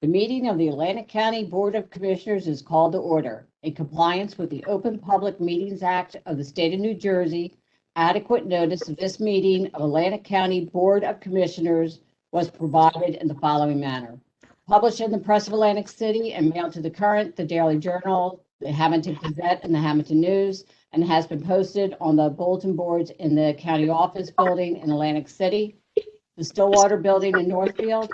The meeting of the Atlantic County Board of Commissioners is called to order. In compliance with the Open Public Meetings Act of the State of New Jersey, adequate notice of this meeting of Atlantic County Board of Commissioners was provided in the following manner. Published in the Press of Atlantic City and mailed to the Current, the Daily Journal, the Hamilton Gazette, and the Hamilton News, and has been posted on the bulletin boards in the county office building in Atlantic City, the Stillwater building in Northfield,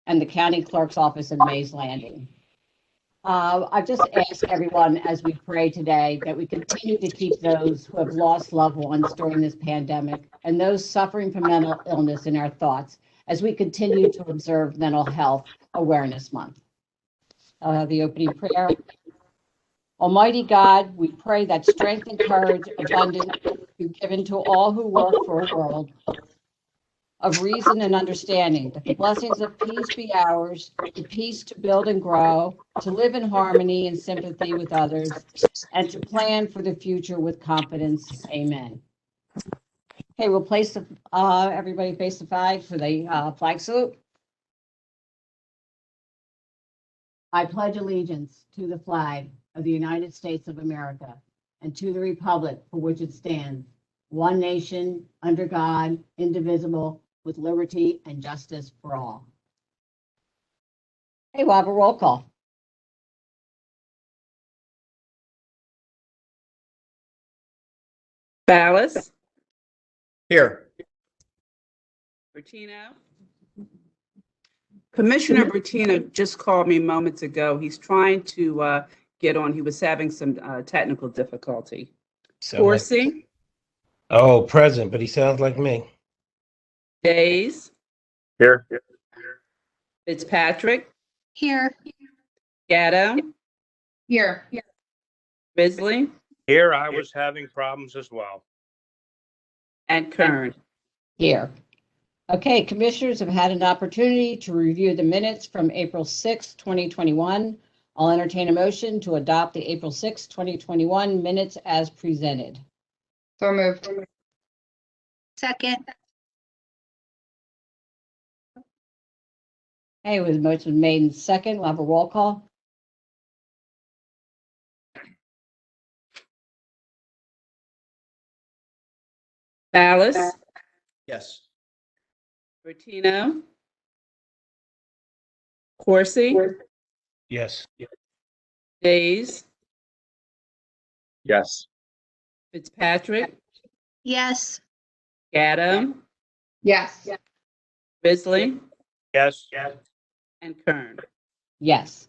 and the county clerk's office in Mays Landing. I just ask everyone as we pray today that we continue to keep those who have lost loved ones during this pandemic and those suffering from mental illness in our thoughts as we continue to observe Mental Health Awareness Month. I'll have the opening prayer. Almighty God, we pray that strength and courage abundant be given to all who work for a world of reason and understanding, that the blessings of peace be ours, the peace to build and grow, to live in harmony and sympathy with others, and to plan for the future with confidence. Amen. Okay, we'll place everybody face the flag for the flag salute. I pledge allegiance to the flag of the United States of America and to the republic for which it stands, one nation, under God, indivisible, with liberty and justice for all. Hey, we'll have a roll call. Ballas. Here. Bertino. Commissioner Bertino just called me moments ago. He's trying to get on. He was having some technical difficulty. Horsey. Oh, present, but he sounds like me. Days. Here. Fitzpatrick. Here. Gatto. Here. Bisley. Here, I was having problems as well. And Kern. Here. Okay, commissioners have had an opportunity to review the minutes from April 6, 2021. I'll entertain a motion to adopt the April 6, 2021 minutes as presented. So moved. Second. Okay, with motion made in second, we'll have a roll call. Ballas. Yes. Bertino. Horsey. Yes. Days. Yes. Fitzpatrick. Yes. Gatto. Yes. Bisley. Yes. And Kern. Yes.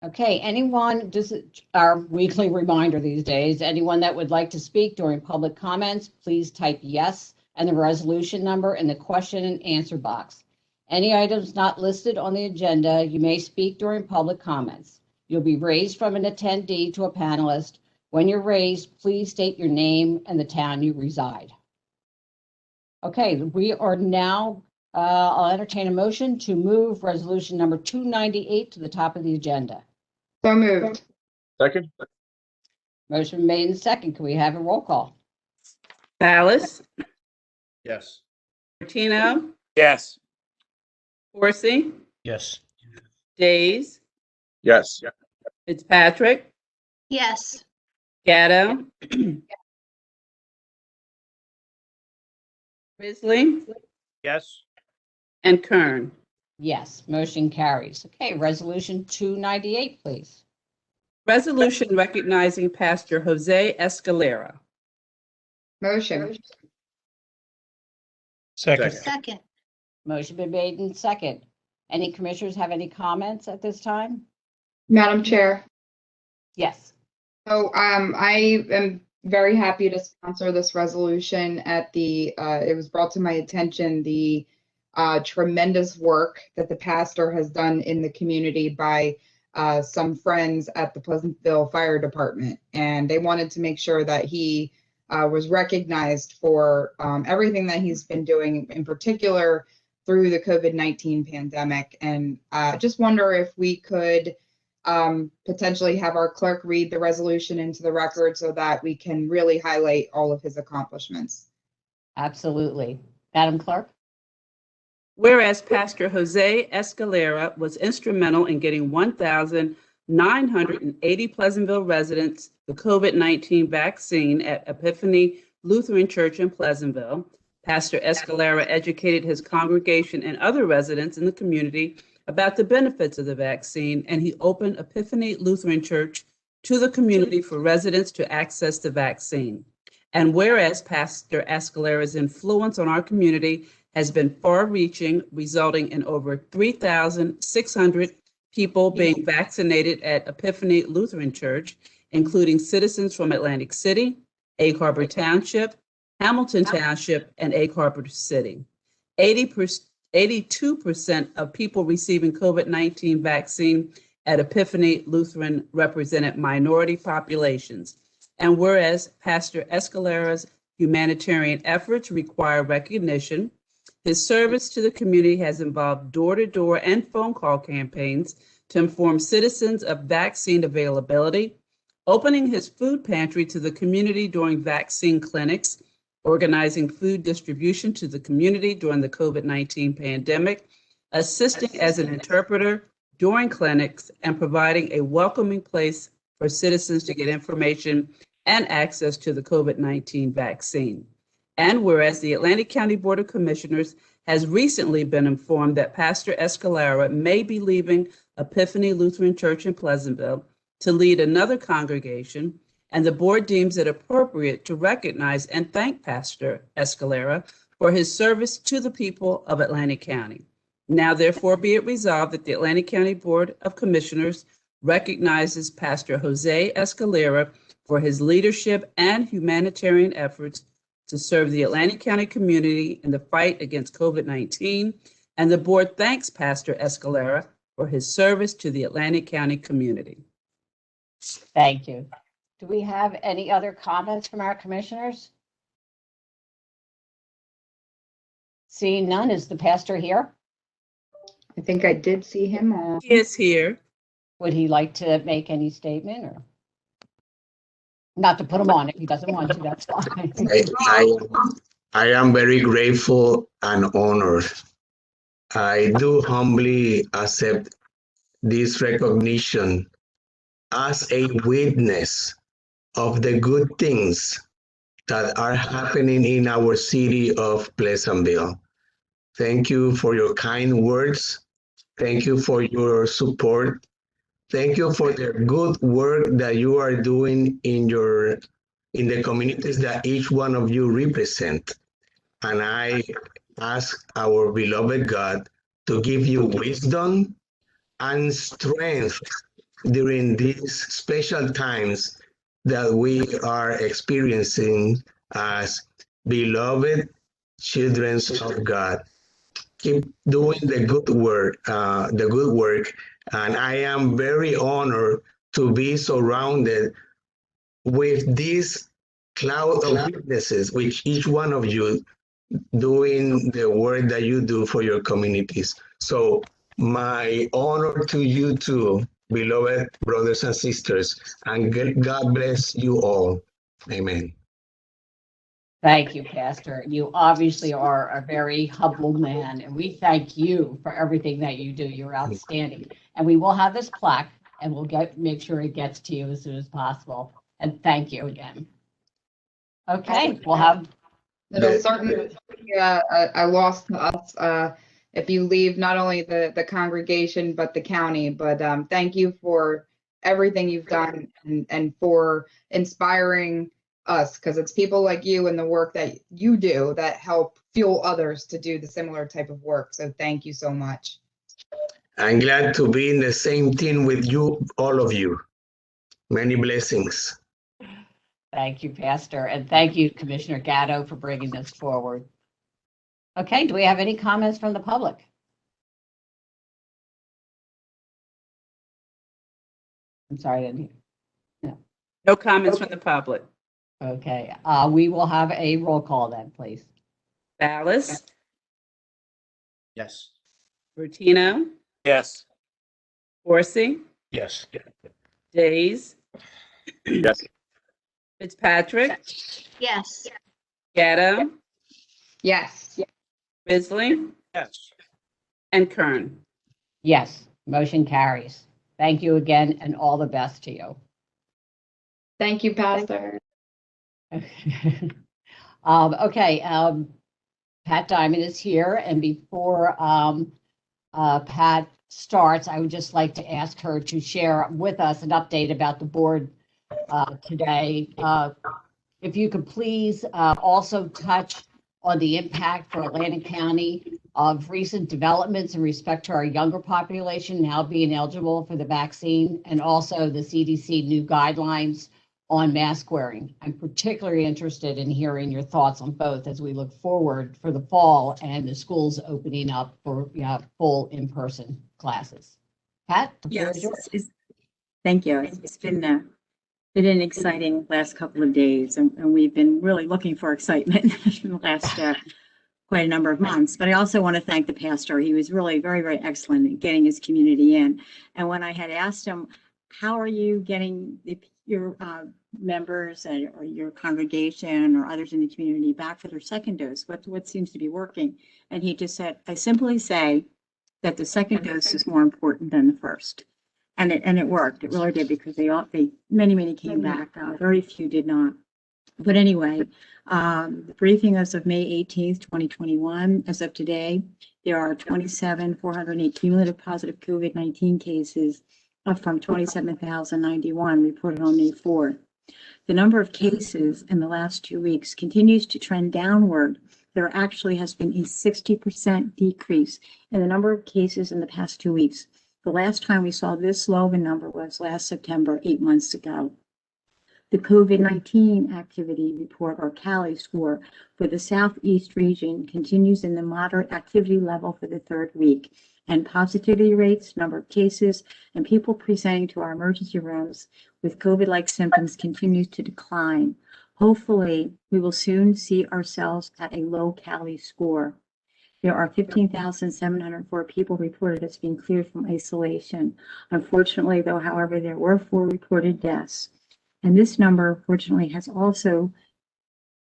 Okay, anyone, this is our weekly reminder these days, anyone that would like to speak during public comments, please type yes and the resolution number in the question and answer box. Any items not listed on the agenda, you may speak during public comments. You'll be raised from an attendee to a panelist. When you're raised, please state your name and the town you reside. Okay, we are now, I'll entertain a motion to move resolution number 298 to the top of the agenda. So moved. Second? Motion made in second. Can we have a roll call? Ballas. Yes. Bertino. Yes. Horsey. Yes. Days. Yes. Fitzpatrick. Yes. Gatto. Bisley. Yes. And Kern. Yes, motion carries. Okay, resolution 298, please. Resolution recognizing Pastor Jose Escalera. Motion. Second. Second. Motion been made in second. Any commissioners have any comments at this time? Madam Chair, Yes. so I am very happy to sponsor this resolution at it was brought to my attention, the tremendous work that the pastor has done in the community by some friends at the Pleasantville Fire Department. And they wanted to make sure that he was recognized for everything that he's been doing, in particular through the COVID-19 pandemic. And just wonder if we could potentially have our clerk read the resolution into the record so that we can really highlight all of his accomplishments. Absolutely. Madam Clerk? Whereas Pastor Jose Escalera was instrumental in getting 1,980 Pleasantville residents the COVID-19 vaccine at Epiphany Lutheran Church in Pleasantville. Pastor Escalera educated his congregation and other residents in the community about the benefits of the vaccine, and he opened Epiphany Lutheran Church to the community for residents to access the vaccine. And whereas Pastor Escalera's influence on our community has been far-reaching, resulting in over 3,600 people being vaccinated at Epiphany Lutheran Church, including citizens from Atlantic City, Egg Harbor Township, Hamilton Township, and Egg Harbor City. 82% of people receiving COVID-19 vaccine at Epiphany Lutheran represented minority populations. And whereas Pastor Escalera's humanitarian efforts require recognition, his service to the community has involved door-to-door and phone call campaigns to inform citizens of vaccine availability, opening his food pantry to the community during vaccine clinics, organizing food distribution to the community during the COVID-19 pandemic, assisting as an interpreter during clinics, and providing a welcoming place for citizens to get information and access to the COVID-19 vaccine. And whereas the Atlantic County Board of Commissioners has recently been informed that Pastor Escalera may be leaving Epiphany Lutheran Church in Pleasantville to lead another congregation, and the board deems it appropriate to recognize and thank Pastor Escalera for his service to the people of Atlantic County. Now, therefore, be it resolved that the Atlantic County Board of Commissioners recognizes Pastor Jose Escalera for his leadership and humanitarian efforts to serve the Atlantic County community in the fight against COVID-19, and the board thanks Pastor Escalera for his service to the Atlantic County community. Thank you. Do we have any other comments from our commissioners? Seeing none, is the pastor here? I think I did see him on. He is here. Would he like to make any statement, or? Not to put him on if he doesn't want to, that's fine. I am very grateful and honored. I do humbly accept this recognition as a witness of the good things that are happening in our city of Pleasantville. Thank you for your kind words. Thank you for your support. Thank you for the good work that you are doing in the communities that each one of you represent. And I ask our beloved God to give you wisdom and strength during these special times that we are experiencing as beloved children of God. Keep doing the good work, and I am very honored to be surrounded with this cloud of witnesses, with each one of you doing the work that you do for your communities. So my honor to you too, beloved brothers and sisters, and God bless you all. Amen. Thank you, Pastor. You obviously are a very humble man, and we thank you for everything that you do. You're outstanding. And we will have this plaque, and we'll make sure it gets to you as soon as possible. And thank you again. Okay, we'll have. It'll certainly be a loss to us if you leave not only the congregation, but the county. But thank you for everything you've done and for inspiring us, because it's people like you and the work that you do that help fuel others to do the similar type of work. So thank you so much. I'm glad to be in the same team with you, all of you. Many blessings. Thank you, Pastor, and thank you, Commissioner Gatto, for bringing this forward. Okay, do we have any comments from the public? I'm sorry, I didn't hear. No. No comments from the public. Okay, we will have a roll call then, please. Ballas, Yes. Bertino, Yes. Horsey, Yes. Days, Yes. Fitzpatrick, Yes. Gatto, Yes. Risley, Yes. and Kern. Yes, motion carries. Thank you again and all the best to you. Thank you, Pastor. Okay, Pat Diamond is here, and before Pat starts, I would just like to ask her to share with us an update about the board today. If you could please also touch on the impact for Atlantic County of recent developments in respect to our younger population now being eligible for the vaccine, and also the CDC new guidelines on mask wearing. I'm particularly interested in hearing your thoughts on both as we look forward for the fall and the schools opening up for full in-person classes. Pat, the floor is Yes, yours. thank you. It's been an exciting last couple of days, and we've been really looking for excitement in the last quite a number of months. But I also want to thank the pastor. He was really very, very excellent at getting his community in. And when I had asked him, how are you getting your members or your congregation or others in the community back for their second dose? What seems to be working? And he just said, I simply say that the second dose is more important than the first. And it worked. It really did, because many came back. Very few did not. But anyway, the briefing as of May 18th, 2021, as of today, there are 27,408 cumulative positive COVID-19 cases, up from 27,091 reported on May 4th. The number of cases in the last 2 weeks continues to trend downward. There actually has been a 60% decrease in the number of cases in the past 2 weeks. The last time we saw this low of a number was last September, 8 months ago. The COVID-19 activity report, or CALI score, for the Southeast region continues in the moderate activity level for the third week, and positivity rates, number of cases, and people presenting to our emergency rooms with COVID-like symptoms continues to decline. Hopefully, we will soon see ourselves at a low CALI score. There are 15,704 people reported as being cleared from isolation. Unfortunately, though, however, there were 4 reported deaths. And this number, fortunately, has also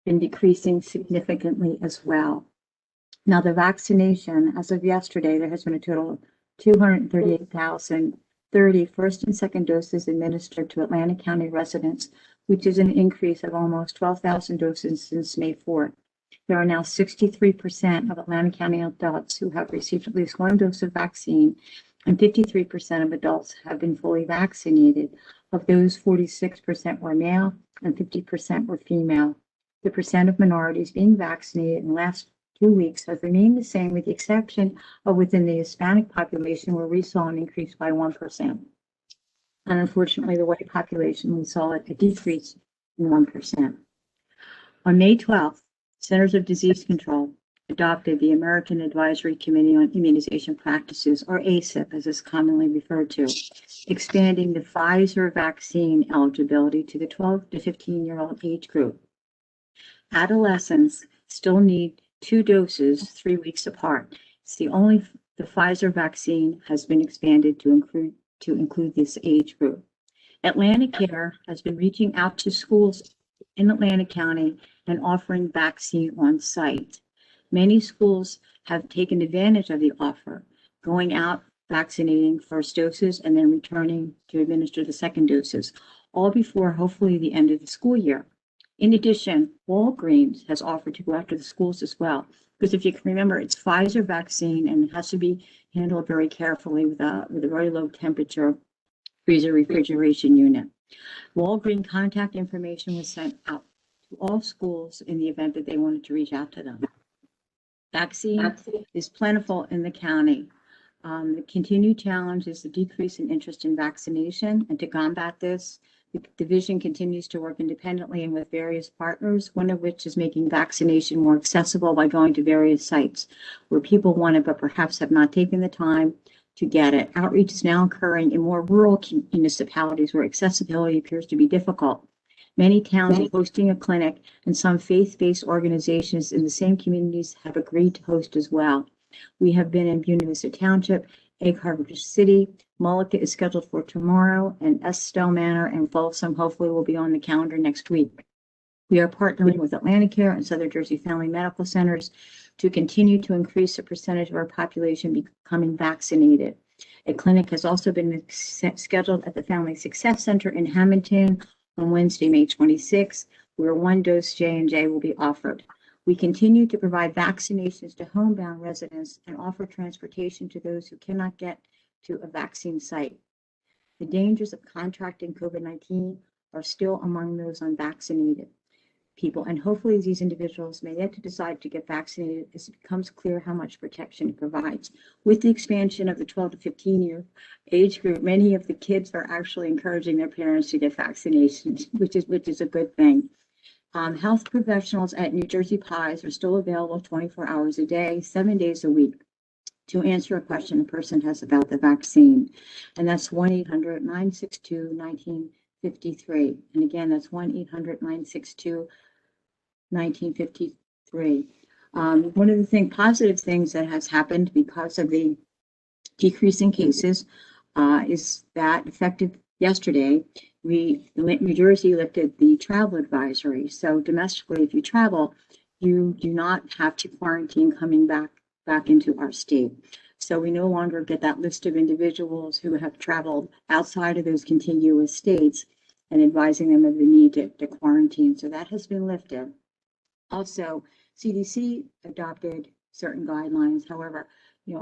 been decreasing significantly as well. Now, the vaccination, as of yesterday, there has been a total of 238,030 first and second doses administered to Atlantic County residents, which is an increase of almost 12,000 doses since May 4th. There are now 63% of Atlantic County adults who have received at least 1 dose of vaccine, and 53% of adults have been fully vaccinated. Of those, 46% were male and 50% were female. The percent of minorities being vaccinated in the last 2 weeks has remained the same, with the exception of within the Hispanic population, where we saw an increase by 1%. And unfortunately, the white population, we saw a decrease in 1%. On May 12th, Centers of Disease Control adopted the American Advisory Committee on Immunization Practices, or ACIP, as it's commonly referred to, expanding the Pfizer vaccine eligibility to the 12 to 15-year-old age group. Adolescents still need 2 doses 3 weeks apart. It's the Pfizer vaccine has been expanded to include this age group. Atlantic Care has been reaching out to schools in Atlantic County and offering vaccine on site. Many schools have taken advantage of the offer, going out, vaccinating first doses, and then returning to administer the second doses, all before hopefully the end of the school year. In addition, Walgreens has offered to go after the schools as well, because if you can remember, it's Pfizer vaccine and it has to be handled very carefully with a very low temperature freezer refrigeration unit. Walgreens contact information was sent out to all schools in the event that they wanted to reach out to them. Vaccine is plentiful in the county. The continued challenge is the decrease in interest in vaccination, and to combat this, the division continues to work independently and with various partners, one of which is making vaccination more accessible by going to various sites where people want it but perhaps have not taken the time to get it. Outreach is now occurring in more rural municipalities where accessibility appears to be difficult. Many towns are hosting a clinic, and some faith-based organizations in the same communities have agreed to host as well. We have been in Buena Vista Township, Egg Harbor City, Mullica is scheduled for tomorrow, and Estelle Manor and Folsom hopefully will be on the calendar next week. We are partnering with AtlantiCare and Southern Jersey Family Medical Centers to continue to increase the percentage of our population becoming vaccinated. A clinic has also been scheduled at the Family Success Center in Hamilton on Wednesday, May 26th, where 1 dose J&J will be offered. We continue to provide vaccinations to homebound residents and offer transportation to those who cannot get to a vaccine site. The dangers of contracting COVID-19 are still among those unvaccinated people, and hopefully these individuals may yet to decide to get vaccinated as it becomes clear how much protection it provides. With the expansion of the 12 to 15 year age group, many of the kids are actually encouraging their parents to get vaccinations, which is a good thing. Health professionals at New Jersey PIES are still available 24 hours a day, 7 days a week to answer a question a person has about the vaccine. And that's 1-800-962-1953. And again, that's 1-800-962-1953. One of the positive things that has happened because of the decrease in cases is that effective yesterday, New Jersey lifted the travel advisory. So domestically, if you travel, you do not have to quarantine coming back into our state. So we no longer get that list of individuals who have traveled outside of those contiguous states and advising them of the need to quarantine. So that has been lifted. Also, CDC adopted certain guidelines. However,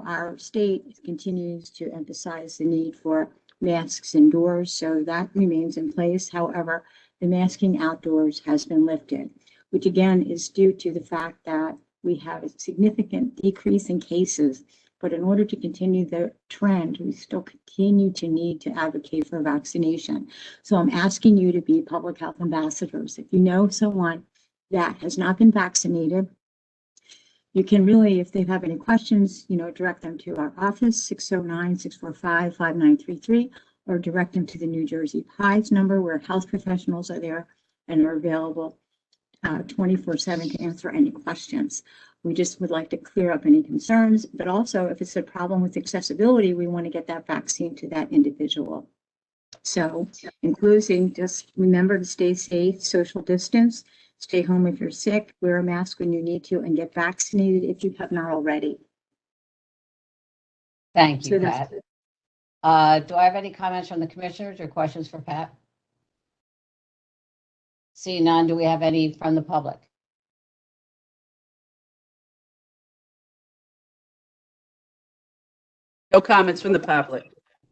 our state continues to emphasize the need for masks indoors, so that remains in place. However, the masking outdoors has been lifted, which again is due to the fact that we have a significant decrease in cases. But in order to continue the trend, we still continue to need to advocate for vaccination. So I'm asking you to be public health ambassadors. If you know someone that has not been vaccinated, you can really, if they have any questions, direct them to our office, 609-645-5933, or direct them to the New Jersey PIES number, where health professionals are there and are available 24/7 to answer any questions. We just would like to clear up any concerns, but also if it's a problem with accessibility, we want to get that vaccine to that individual. So in closing, just remember to stay safe, social distance, stay home if you're sick, wear a mask when you need to, and get vaccinated if you have not already. Thank you, So Pat. Do I have any comments from the commissioners or questions for Pat? Seeing none, do we have any from the public? No comments from the public.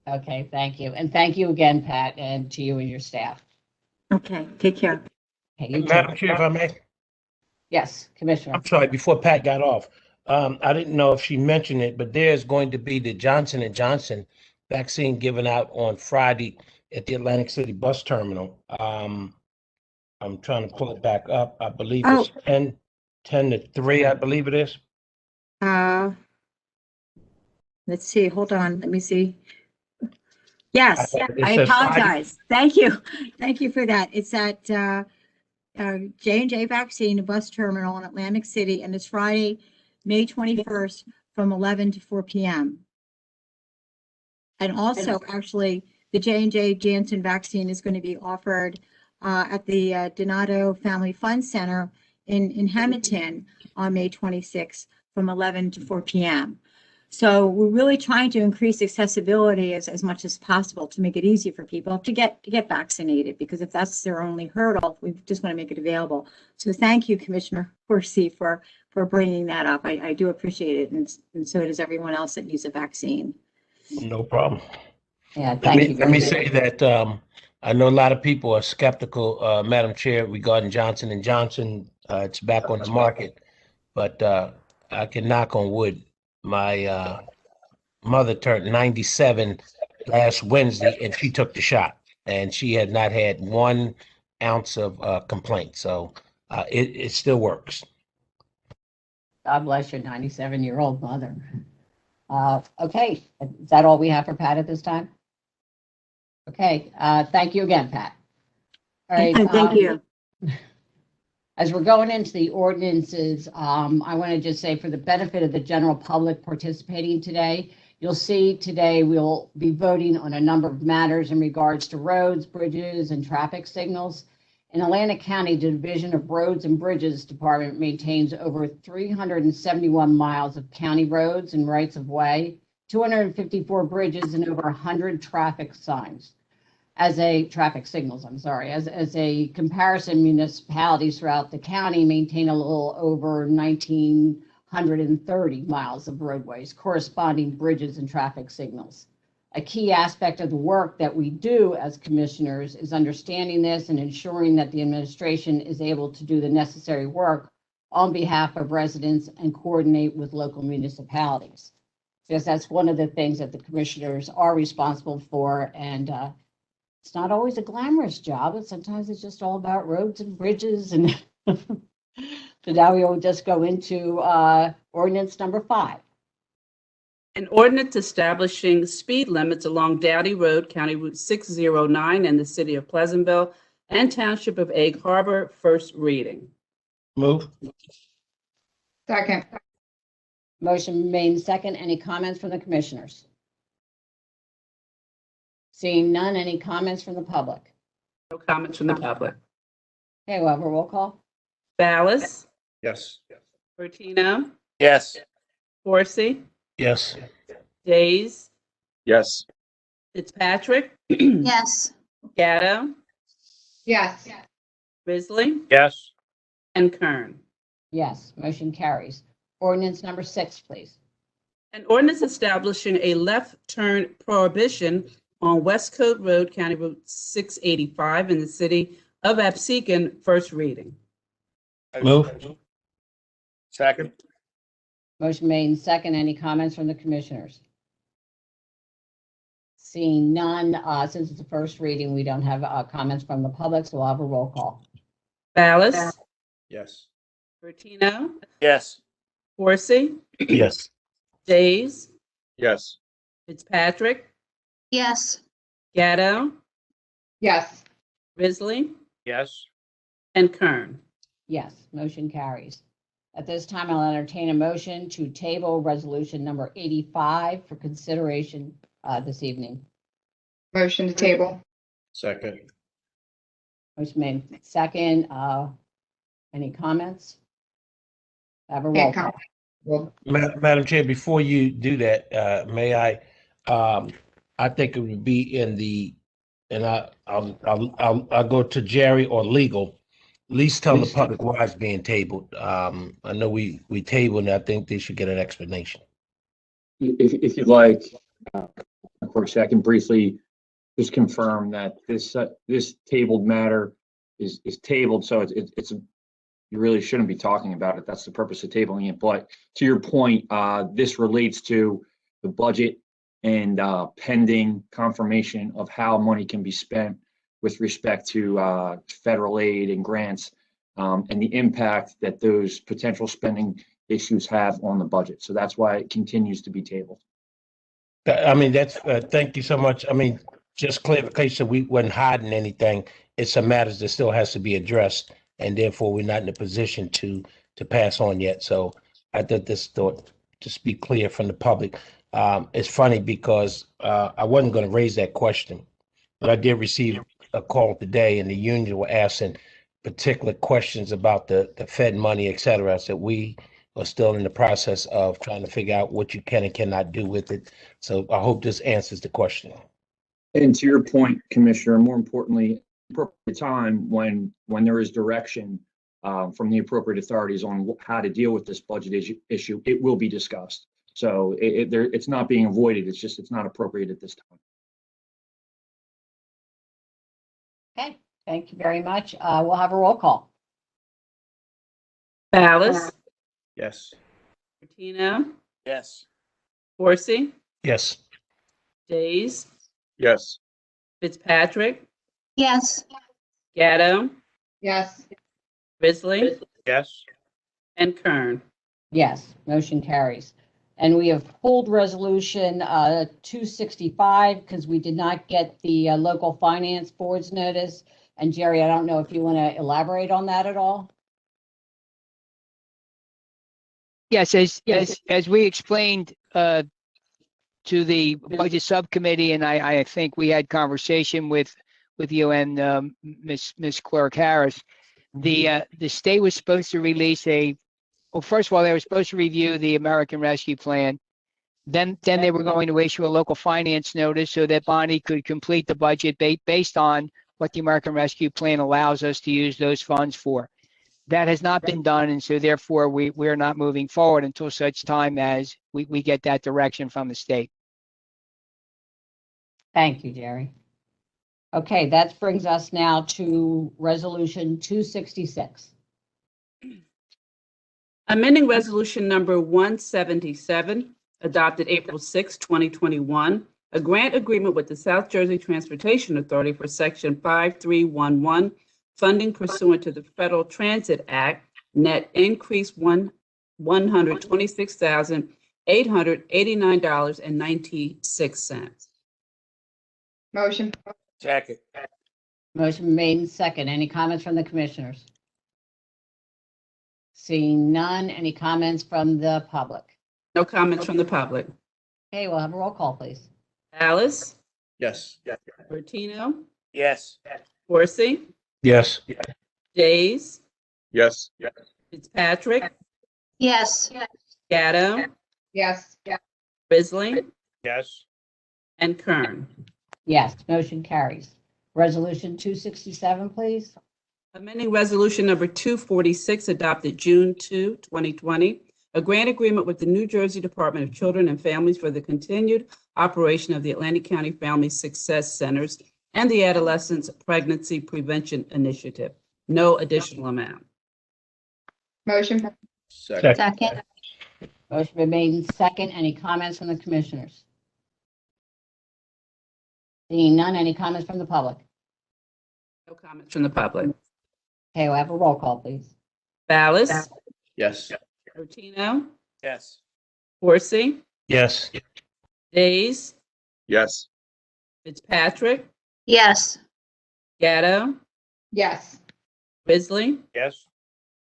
Okay, thank you. And thank you again, Pat, and to you and your staff. Okay, take care. Okay, you too. Madam Chair, if I may. Yes, Commissioner. I'm sorry, before Pat got off, I didn't know if she mentioned it, but there's going to be the Johnson & Johnson vaccine given out on Friday at the Atlantic City bus terminal. I'm trying to pull it back up. I believe it's 10 to 3, I believe it is. Let's see, hold on, let me see. Yes, It I says apologize. Thank you. Thank you for that. It's at J&J Vaccine bus terminal in Atlantic City, and it's Friday, May 21st from 11 to 4 p.m. And also, actually, the J&J Janssen vaccine is going to be offered at the Donato Family Fun Center in Hamilton on May 26th from 11 to 4 p.m. So we're really trying to increase accessibility as much as possible to make it easy for people to get vaccinated, because if that's their only hurdle, we just want to make it available. So thank you, Commissioner Horsey, for bringing that up. I do appreciate it, and so does everyone else that needs a vaccine. No problem. Yeah, thank you. Let me say that I know a lot of people are skeptical, Madam Chair, regarding Johnson & Johnson. It's back on the market, but I can knock on wood. My mother turned 97 last Wednesday, and she took the shot, and she had not had 1 ounce of complaint. So it still works. God bless your 97-year-old mother. Okay, is that all we have for Pat at this time? Okay, thank you again, Pat. All right. Thank you. As we're going into the ordinances, I want to just say, for the benefit of the general public participating today, you'll see today we'll be voting on a number of matters in regards to roads, bridges, and traffic signals. In Atlantic County, the Division of Roads and Bridges Department maintains over 371 miles of county roads and rights of way, 254 bridges, and over 100 traffic signals. As a comparison, municipalities throughout the county maintain a little over 1,930 miles of roadways, corresponding bridges and traffic signals. A key aspect of the work that we do as commissioners is understanding this and ensuring that the administration is able to do the necessary work on behalf of residents and coordinate with local municipalities. Because that's one of the things that the commissioners are responsible for. And it's not always a glamorous job, but sometimes it's just all about roads and bridges. And so now we will just go into ordinance number 5. An ordinance establishing speed limits along Dowdy Road, County Route 609 in the city of Pleasantville and Township of Egg Harbor, first reading. Move. Second. Motion made second. Any comments from the commissioners? Seeing none, any comments from the public? No comments from the public. Okay, we'll have a roll call. Ballas, Yes. Bertino, Yes. Horsey, Yes. Days, Yes. Fitzpatrick, Yes. Gatto, Yes. Risley, Yes. and Kern. Yes, motion carries. Ordinance number 6, please. An ordinance establishing a left turn prohibition on Westcote Road, County Route 685 in the city of Absecon, first reading. Move. Second. Motion made second. Any comments from the commissioners? Seeing none, since it's the first reading, we don't have comments from the public, so we'll have a roll call. Ballas, Yes. Bertino, Yes. Horsey, Yes. Days, Yes. Fitzpatrick, Yes. Gatto, Yes. Risley, Yes. and Kern. Yes, motion carries. At this time, I'll entertain a motion to table resolution number 85 for consideration this evening. Motion to table. Second. Motion made second. Any comments? Have a roll Can't call. comment. Well, Madam Chair, before you do that, may I think it would be in the, and I'll go to Jerry or legal. At least tell the public why it's being tabled. I know we tabled, and I think they should get an explanation. If you'd like, of course, I can briefly just confirm that this tabled matter is tabled, so it's you really shouldn't be talking about it. That's the purpose of tabling it. But to your point, this relates to the budget and pending confirmation of how money can be spent with respect to federal aid and grants, and the impact that those potential spending issues have on the budget. So that's why it continues to be tabled. I mean, that's, thank you so much. I mean, just clarification, we wasn't hiding anything. It's some matters that still has to be addressed, and therefore we're not in a position to pass on yet. So I thought this thought, just be clear from the public. It's funny because I wasn't going to raise that question, but I did receive a call today, and the union were asking particular questions about the Fed money, et cetera. So we are still in the process of trying to figure out what you can and cannot do with it. So I hope this answers the question. And to your point, Commissioner, more importantly, appropriate time when there is direction from the appropriate authorities on how to deal with this budget issue, it will be discussed. So it's not being avoided. It's just, it's not appropriate at this time. Okay, thank you very much. We'll have a roll call. Ballas, Yes. Bertino, Yes. Horsey, Yes. Days, Yes. Fitzpatrick, Yes. Gatto, yes. Risley, Yes. and Kern. Yes, motion carries. And we have pulled resolution 265 because we did not get the local finance board's notice. And Jerry, I don't know if you want to elaborate on that at all? Yes, as we explained to the budget subcommittee, and I think we had conversation with you and Miss Clerk Harris. The state was supposed to release well, first of all, they were supposed to review the American Rescue Plan. Then they were going to issue a local finance notice so that Bonnie could complete the budget based on what the American Rescue Plan allows us to use those funds for. That has not been done, and so therefore we're not moving forward until such time as we get that direction from the state. Thank you, Jerry. Okay, that brings us now to Resolution 266. Amending Resolution Number 177, adopted April 6, 2021, a grant agreement with the South Jersey Transportation Authority for Section 5311, funding pursuant to the Federal Transit Act, net increase $126,889.96. Motion. Second. Motion made and second. Any comments from the commissioners? Seeing none, any comments from the public? No comments from the public. Okay, we'll have a roll call, please. Alice, Yes. Bertino, Yes. Horsey, Yes. Days, Yes. Fitzpatrick, Yes. Gatto, Yes. Risley, Yes. and Kern. Yes, motion carries. Resolution 267, please. Amending Resolution Number 246, adopted June 2, 2020, a grant agreement with the New Jersey Department of Children and Families for the continued operation of the Atlantic County Family Success Centers and the Adolescents Pregnancy Prevention Initiative. No additional amount. Motion. Second. Second. Motion been made and second. Any comments from the commissioners? Seeing none, any comments from the public? No comments from the public. Okay, we'll have a roll call, please. Ballas, Yes. Bertino, Yes. Horsey, Yes. Days, Yes. Fitzpatrick, Yes. Gatto, Yes. Risley, Yes.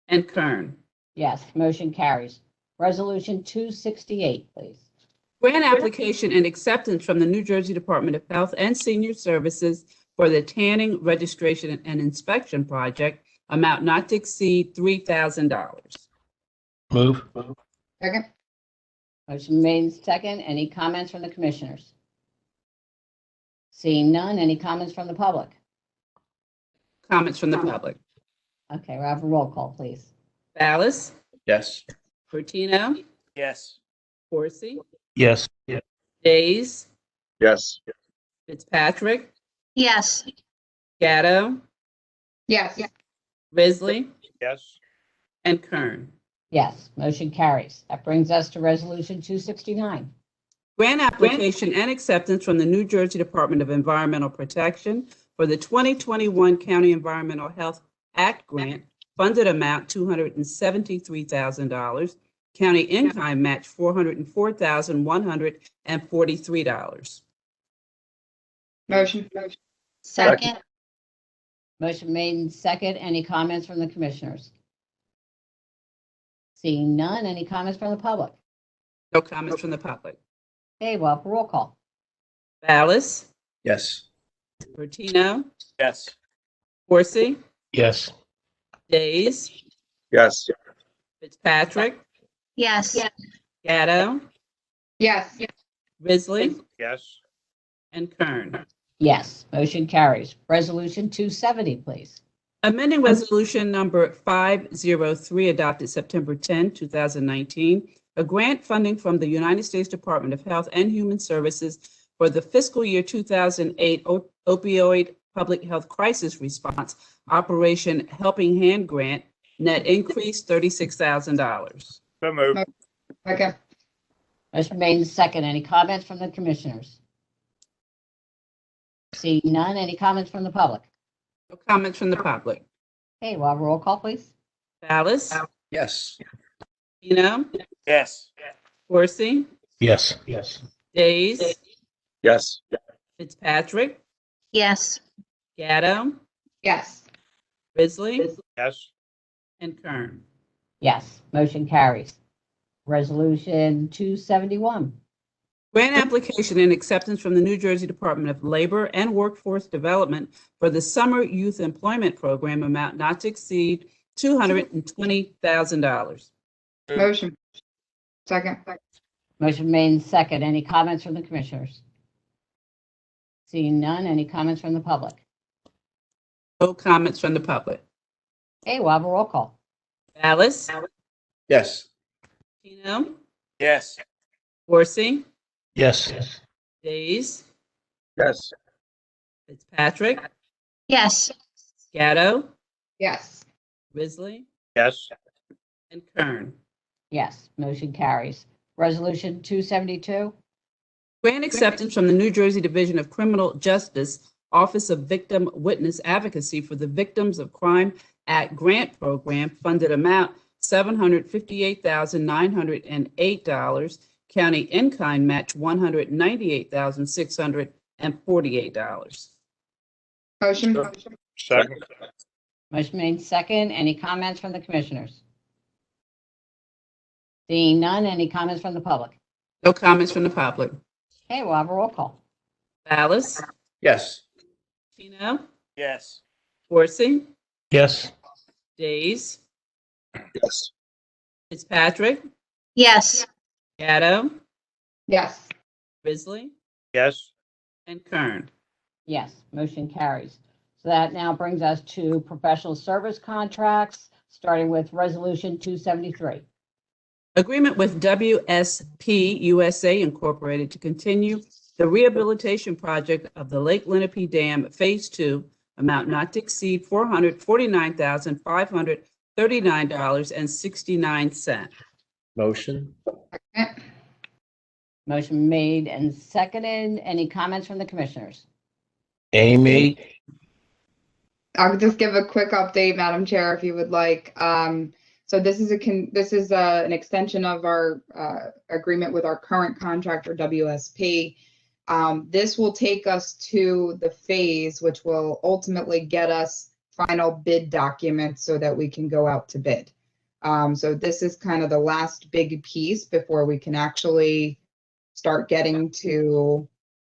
and Kern. Yes, motion carries. Resolution 268, please. Grant application and acceptance from the New Jersey Department of Health and Senior Services for the Tanning Registration and Inspection Project, amount not to exceed $3,000. Move. Second. Motion made and second. Any comments from the commissioners? Seeing none, any comments from the public? Comments from the public. Okay, we'll have a roll call, please. Ballas, Yes. Bertino, Yes. Horsey, Yes. Days, Yes. Fitzpatrick, Yes. Gatto, Yes. Risley, Yes. and Kern. Yes, motion carries. That brings us to Resolution 269. Grant application and acceptance from the New Jersey Department of Environmental Protection for the 2021 County Environmental Health Act grant, funded amount $273,000, county in-kind match $404,143. Motion. Second. Motion made and second. Any comments from the commissioners? Seeing none, any comments from the public? No comments from the public. Okay, we'll have a roll call. Ballas, Yes. Bertino, Yes. Horsey, Yes. Days, Yes. Fitzpatrick, Yes. Gatto, Yes. Risley, Yes. and Kern. Yes, motion carries. Resolution 270, please. Amending Resolution Number 503, adopted September 10, 2019, a grant funding from the United States Department of Health and Human Services for the fiscal year 2008 opioid public health crisis response Operation Helping Hand grant, net increase $36,000. So moved. Second. Motion made and second. Any comments from the commissioners? Seeing none, any comments from the public? No comments from the public. Okay, we'll have a roll call, please. Ballas, Yes. Bertino, Yes. Horsey, Yes. Days, Yes. Fitzpatrick, Yes. Gatto, Yes. Risley, Yes. and Kern. Yes, motion carries. Resolution 271. Grant application and acceptance from the New Jersey Department of Labor and Workforce Development for the Summer Youth Employment Program, amount not to exceed $220,000. Motion. Second. Motion made and second. Any comments from the commissioners? Seeing none, any comments from the public? No comments from the public. Okay, we'll have a roll call. Ballas? Yes. Patino? Yes. Horsey? Yes. Days? Yes. Fitzpatrick? Yes. Gatto? Yes. Risley? Yes. And Kern. Yes, motion carries. Resolution 272. Grant acceptance from the New Jersey Division of Criminal Justice, Office of Victim Witness Advocacy for the Victims of Crime Act Grant Program, funded amount $758,908, county in-kind match $198,648. Motion. Second. Motion made second. Any comments from the commissioners? Seeing none, any comments from the public? No comments from the public. Okay, we'll have a roll call. Ballas? Yes. Patino? Yes. Horsey? Yes. Days? Yes. Fitzpatrick? Yes. Gatto? Yes. Risley? Yes. And Kern. Yes, motion carries. So that now brings us to professional service contracts, starting with Resolution 273. Agreement with WSP USA Incorporated to continue the rehabilitation project of the Lake Lenape Dam Phase 2, amount not to exceed $449,539.69. Motion. Second. Motion made and seconded. Any comments from the commissioners? Amy? I'll just give a quick update, Madam Chair, if you would like. So this is an extension of our agreement with our current contractor, WSP. This will take us to the phase, which will ultimately get us final bid documents so that we can go out to bid. So this is kind of the last big piece before we can actually start getting to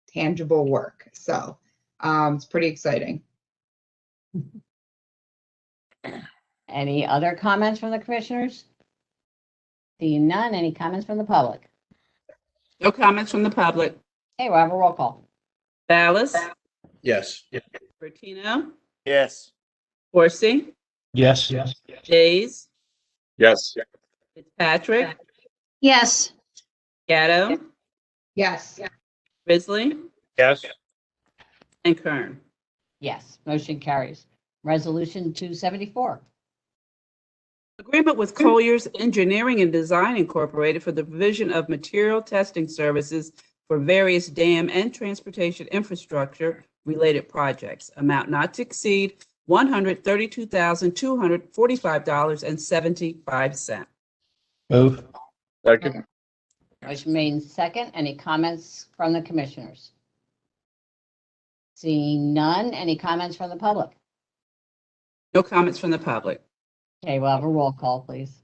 tangible work. So it's pretty exciting. Any other comments from the commissioners? Seeing none, any comments from the public? No comments from the public. Okay, we'll have a roll call. Ballas? Yes. Bertino? Yes. Horsey? Yes. Days? Yes. Fitzpatrick? Yes. Gatto? Yes. Risley? Yes. And Kern. Yes, motion carries. Resolution 274. Agreement with Colliers Engineering and Design Incorporated for the provision of material testing services for various dam and transportation infrastructure related projects. Amount not to exceed $132,245.75. Move. Second. Motion made and second. Any comments from the commissioners? Seeing none, any comments from the public? No comments from the public. Okay, we'll have a roll call, please.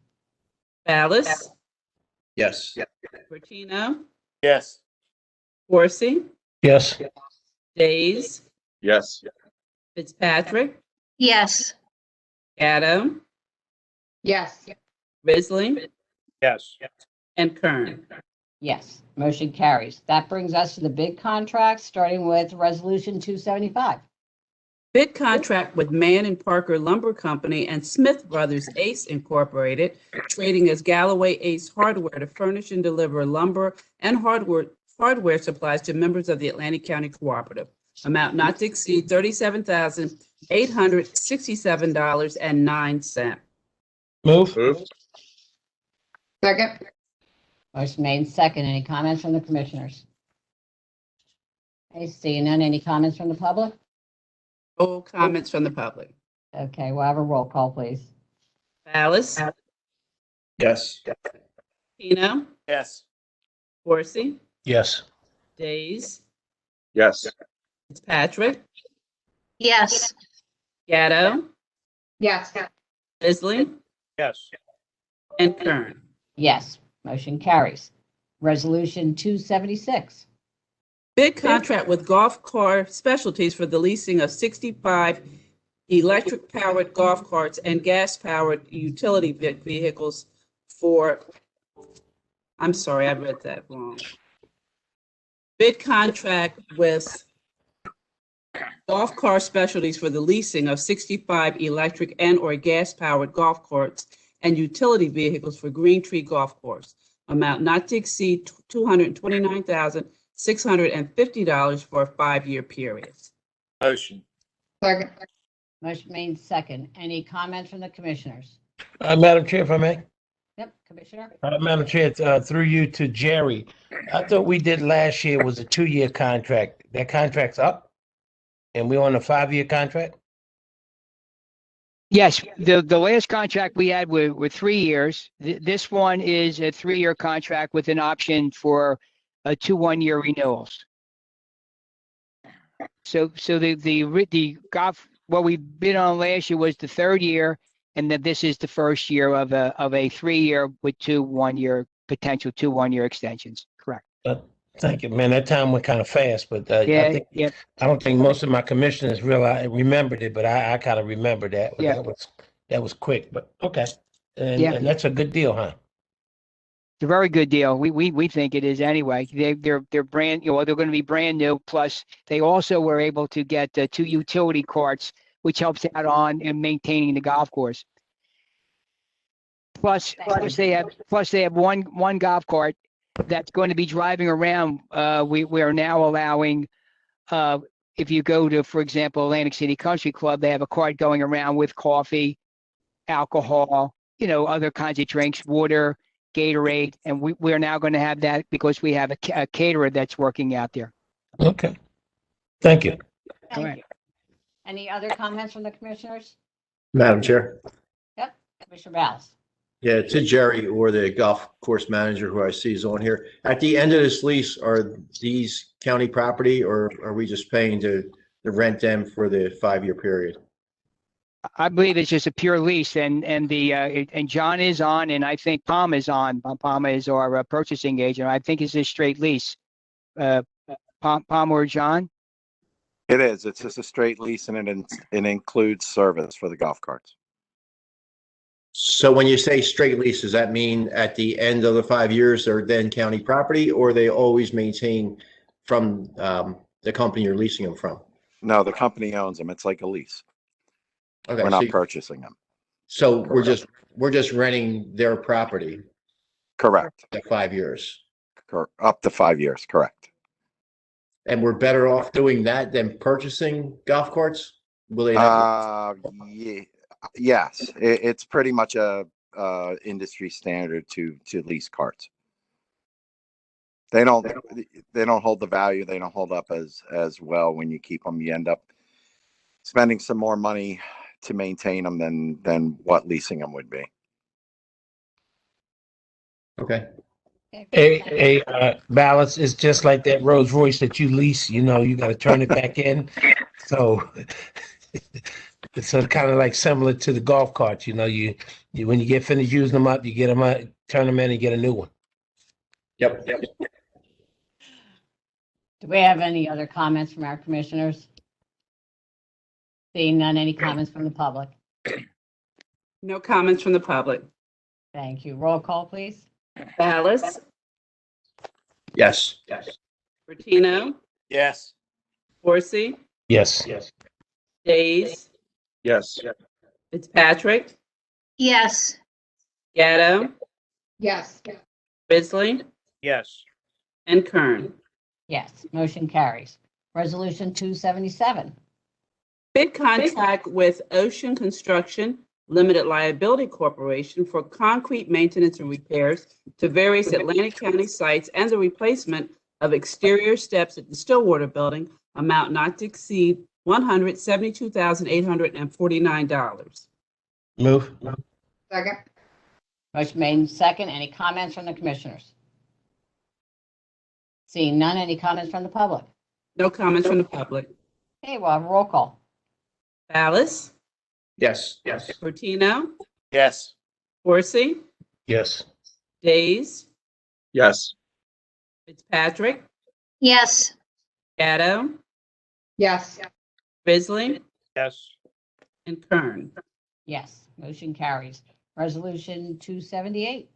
Ballas? Yes. Bertino? Yes. Horsey? Yes. Days? Yes. Fitzpatrick? Yes. Gatto? Yes. Risley? Yes. And Kern. Yes, motion carries. That brings us to the bid contracts, starting with Resolution 275. Bid contract with Mann and Parker Lumber Company and Smith Brothers Ace Incorporated, trading as Galloway Ace Hardware to furnish and deliver lumber and hardware supplies to members of the Atlantic County Cooperative. Amount not to exceed $37,867.09. Move. Move. Second. Motion made and second. Any comments from the commissioners? Okay, seeing none, any comments from the public? No comments from the public. Okay, we'll have a roll call, please. Ballas? Yes. Pino? Yes. Horsey? Yes. Days? Yes. Fitzpatrick? Yes. Gatto? Yes. Risley? Yes. And Kern. Yes, motion carries. Resolution 276. Bid contract with Golf Car Specialties for the leasing of 65 electric-powered golf carts and gas-powered utility vehicles for, I'm sorry, I read that wrong. Bid contract with Golf Car Specialties for the leasing of 65 electric and/or gas-powered golf carts and utility vehicles for Green Tree Golf Course. Amount not to exceed $229,650 for a 5-year period. Motion. Second. Motion made second. Any comments from the commissioners? Madam Chair, if I may. Yep, Commissioner? Madam Chair, through you to Jerry. I thought we did last year was a 2-year contract. That contract's up? And we're on a 5-year contract? Yes, the last contract we had were 3 years. This one is a 3-year contract with an option for 2 1-year renewals. So the golf, what we bid on last year was the 3rd year, and then this is the 1st year of a 3-year with 2 1-year potential 2 1-year extensions. Correct. Thank you, man. That time went kind of fast, but Yeah. I don't think most of my commissioners remembered it, but I kind of remember that. Yeah. That was quick, but okay. And, Yeah. and that's a good deal, huh? It's a very good deal. We think it is anyway. They're brand, they're going to be brand new. Plus, they also were able to get 2 utility carts, which helps out on and maintaining the golf course. Plus they have one golf cart that's going to be driving around. We are now allowing, if you go to, for example, Atlantic City Country Club, they have a cart going around with coffee, alcohol, other kinds of drinks, water, Gatorade, and we are now going to have that because we have a caterer that's working out there. Okay. Thank you. All right. You. Any other comments from the commissioners? Madam Chair. Yep, Commissioner Ballas. Yeah, to Jerry or the golf course manager who I see is on here. At the end of this lease, are these county property or are we just paying to rent them for the 5-year period? I believe it's just a pure lease, and John is on, and I think Palm is on. Palm is our purchasing agent. I think it's a straight lease. Palm or John? It is. It's just a straight lease, and it includes service for the golf carts. So when you say straight lease, does that mean at the end of the 5 years, they're then county property, or they always maintain from the company you're leasing them from? No, the company owns them. It's like a lease. Okay, We're not purchasing them. so we're just renting their property Correct. at 5 years, Up to 5 years. Correct. and we're better off doing that than purchasing golf carts. Will they? Have Yes. It's pretty much a industry standard to lease carts. They don't hold the value. They don't hold up as well when you keep them. You end up spending some more money to maintain them than what leasing them would be. Okay. Balance is just like that Rolls Royce that you lease, you got to turn it back in. So it's kind of like similar to the golf carts, you when you get finished using them up, you get them out, turn them in and get a new one. Yep. Do we have any other comments from our commissioners? Seeing none, any comments from the public? No comments from the public. Thank you. Roll call, please. Ballas, Yes. Bertino, Yes. Horsey, Yes. Days, Yes. Fitzpatrick, Yes. Gatto, Yes. Risley, Yes. and Kern. Yes, motion carries. Resolution 277. Bid contract with Ocean Construction Limited Liability Corporation for concrete maintenance and repairs to various Atlantic County sites and the replacement of exterior steps at the Stillwater Building, amount not to exceed $172,849. Move. Second. Motion made second. Any comments from the commissioners? Seeing none, any comments from the public? No comments from the public. Okay, we'll have a roll call. Ballas, Yes. Bertino, Yes. Horsey, Yes. Days, Yes. Fitzpatrick, Yes. Gatto, Yes. Bisley, Yes. and Kern. Yes, motion carries. Resolution 278.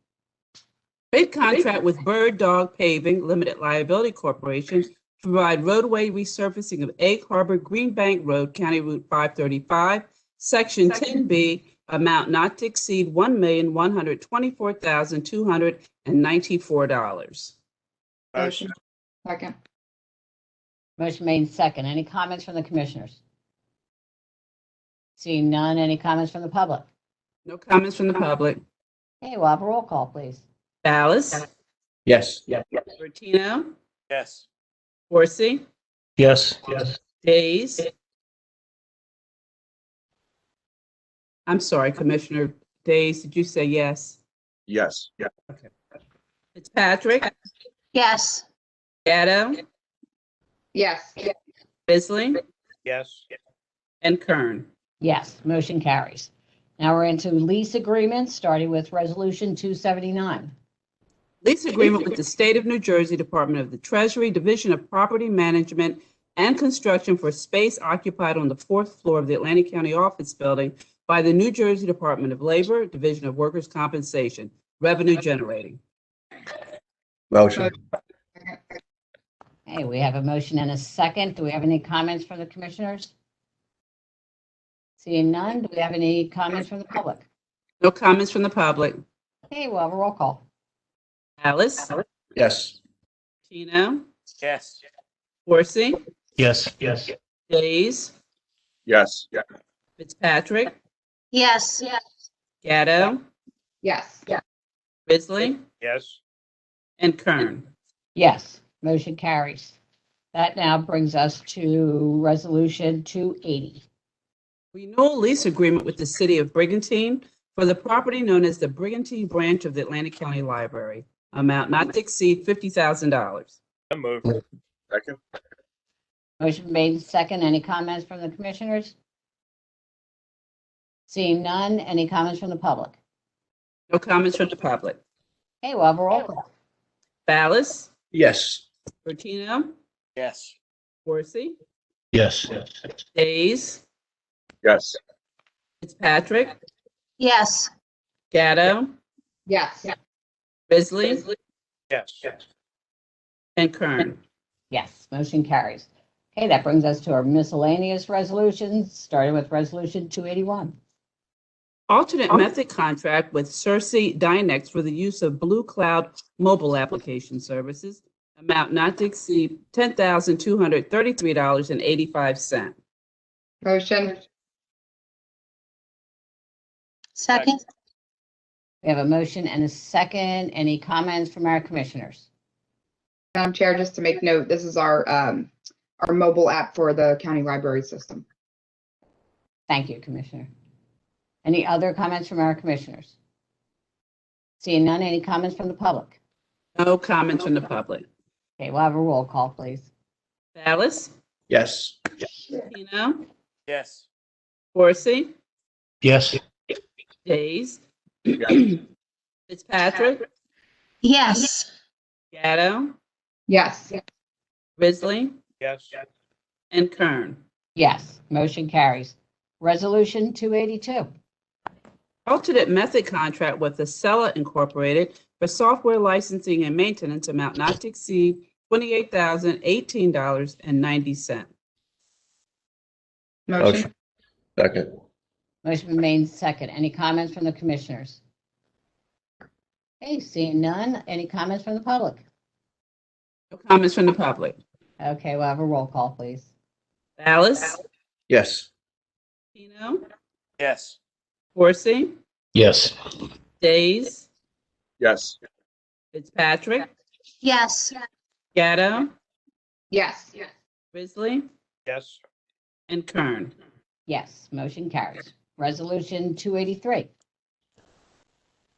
Bid contract with Bird Dog Paving Limited Liability Corporation to provide roadway resurfacing of Egg Harbor Greenbank Road, County Route 535, Section 10B, amount not to exceed $1,124,294. Motion. Second. Motion made second. Any comments from the commissioners? Seeing none, any comments from the public? No comments from the public. Okay, we'll have a roll call, please. Ballas, Yes. Bertino, Yes. Horsey, Yes. Yes. Days. I'm sorry, Commissioner Days, did you say yes? Yes. Fitzpatrick, Yes. Gatto, Yes. Bisley, Yes. and Kern. Yes, motion carries. Now we're into lease agreements, starting with Resolution 279. Lease agreement with the State of New Jersey Department of the Treasury, Division of Property Management and Construction for space occupied on the fourth floor of the Atlantic County Office Building by the New Jersey Department of Labor, Division of Workers' Compensation, revenue generating. Motion. Okay, we have a motion and a second. Do we have any comments from the commissioners? Seeing none, do we have any comments from the public? No comments from the public. Okay, we'll have a roll call. Alice, Yes. Tino, Yes. Horsey, Yes. Yes. Days, Yes. Fitzpatrick, Yes. Gatto, Yes. Bisley, Yes. and Kern. Yes, motion carries. That now brings us to Resolution 280. Renewal lease agreement with the City of Brigantine for the property known as the Brigantine Branch of the Atlantic County Library, amount not to exceed $50,000. I move. Second. Motion made second. Any comments from the commissioners? Seeing none, any comments from the public? No comments from the public. Okay, we'll have a roll call. Ballas, Yes. Bertino, Yes. Horsey, Yes. Days, Yes. Fitzpatrick, Yes. Gatto, Yes. Bisley, Yes. and Kern. Yes, motion carries. Okay, that brings us to our miscellaneous resolutions, starting with Resolution 281. Alternate method contract with Cersei Dynex for the use of Blue Cloud mobile application services, amount not to exceed $10,233.85. Motion. Second. We have a motion and a second. Any comments from our commissioners? Madam Chair, just to make note, this is our mobile app for the county library system. Thank you, Commissioner. Any other comments from our commissioners? Seeing none, any comments from the public? No comments from the public. Okay, we'll have a roll call, please. Ballas, Yes. Bertino, Yes. Horsey, Yes. Days, Yes. Fitzpatrick, Yes. Gatto, Yes. Bisley, Yes. and Kern. Yes, motion carries. Resolution 282. Alternate method contract with Acela Incorporated for software licensing and maintenance, amount not to exceed $28,018.90. Motion. Second. Motion been made second. Any comments from the commissioners? Okay, seeing none, any comments from the public? No comments from the public. Okay, we'll have a roll call, please. Ballas, Yes. Bertino, Yes. Horsey, Yes. Days, Yes. Fitzpatrick, Yes. Gatto, Yes. Bisley, Yes. and Kern. Yes, motion carries. Resolution 283.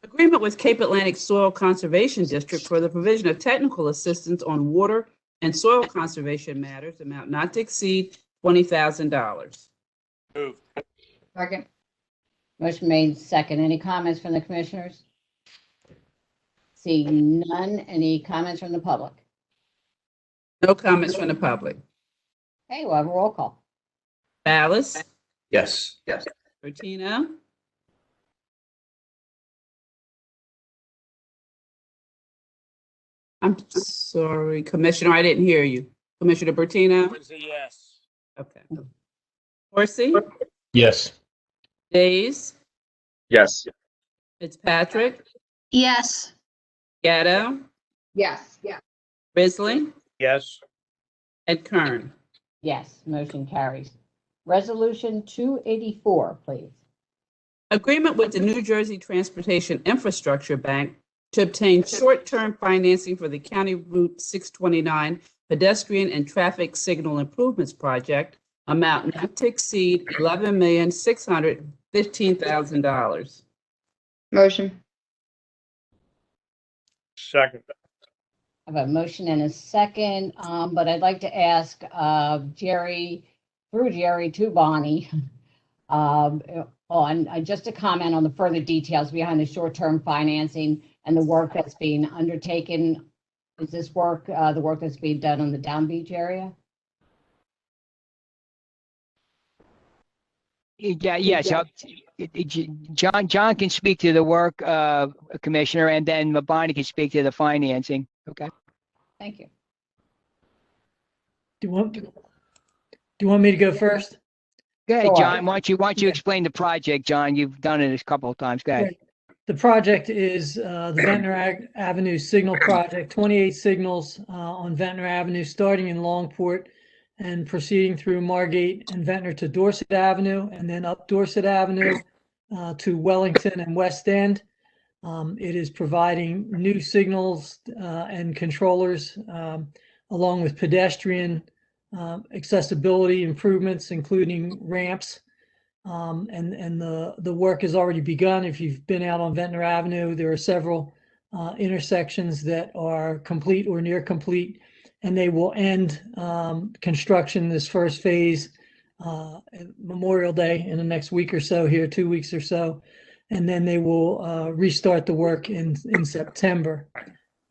Agreement with Cape Atlantic Soil Conservation District for the provision of technical assistance on water and soil conservation matters, amount not to exceed $20,000. Move. Second. Motion made second. Any comments from the commissioners? Seeing none, any comments from the public? No comments from the public. Okay, we'll have a roll call. Ballas? Yes. Bertino? I'm sorry, Commissioner, I didn't hear you. Commissioner Bertino? Yes. Okay. Horsey? Yes. Days? Yes. Fitzpatrick? Yes. Gatto? Yes. Risley? Yes. And Kern? Yes, motion carries. Resolution 284, please. Agreement with the New Jersey Transportation Infrastructure Bank to obtain short-term financing for the County Route 629 pedestrian and traffic signal improvements project, amount not to exceed $11,615,000. Motion. Second. I have a motion and a second, but I'd like to ask Jerry to Bonnie on just to comment on the further details behind the short-term financing and the work that's being undertaken. Is this work the work that's being done on the Down Beach area? Yes. John can speak to the work, Commissioner, and then Bonnie can speak to the financing. Okay. Thank you. Do you want me to go first? Go ahead, Sure. John. Why don't you explain the project, John? You've done it a couple of times. Go ahead. The project is the Ventnor Avenue Signal Project, 28 signals on Ventnor Avenue, starting in Longport and proceeding through Margate and Ventnor to Dorset Avenue, and then up Dorset Avenue to Wellington and West End. It is providing new signals and controllers along with pedestrian accessibility improvements, including ramps. And the work has already begun. If you've been out on Ventnor Avenue, there are several intersections that are complete or near complete, and they will end construction this first phase Memorial Day in the next week or so here, 2 weeks or so, and then they will restart the work in September.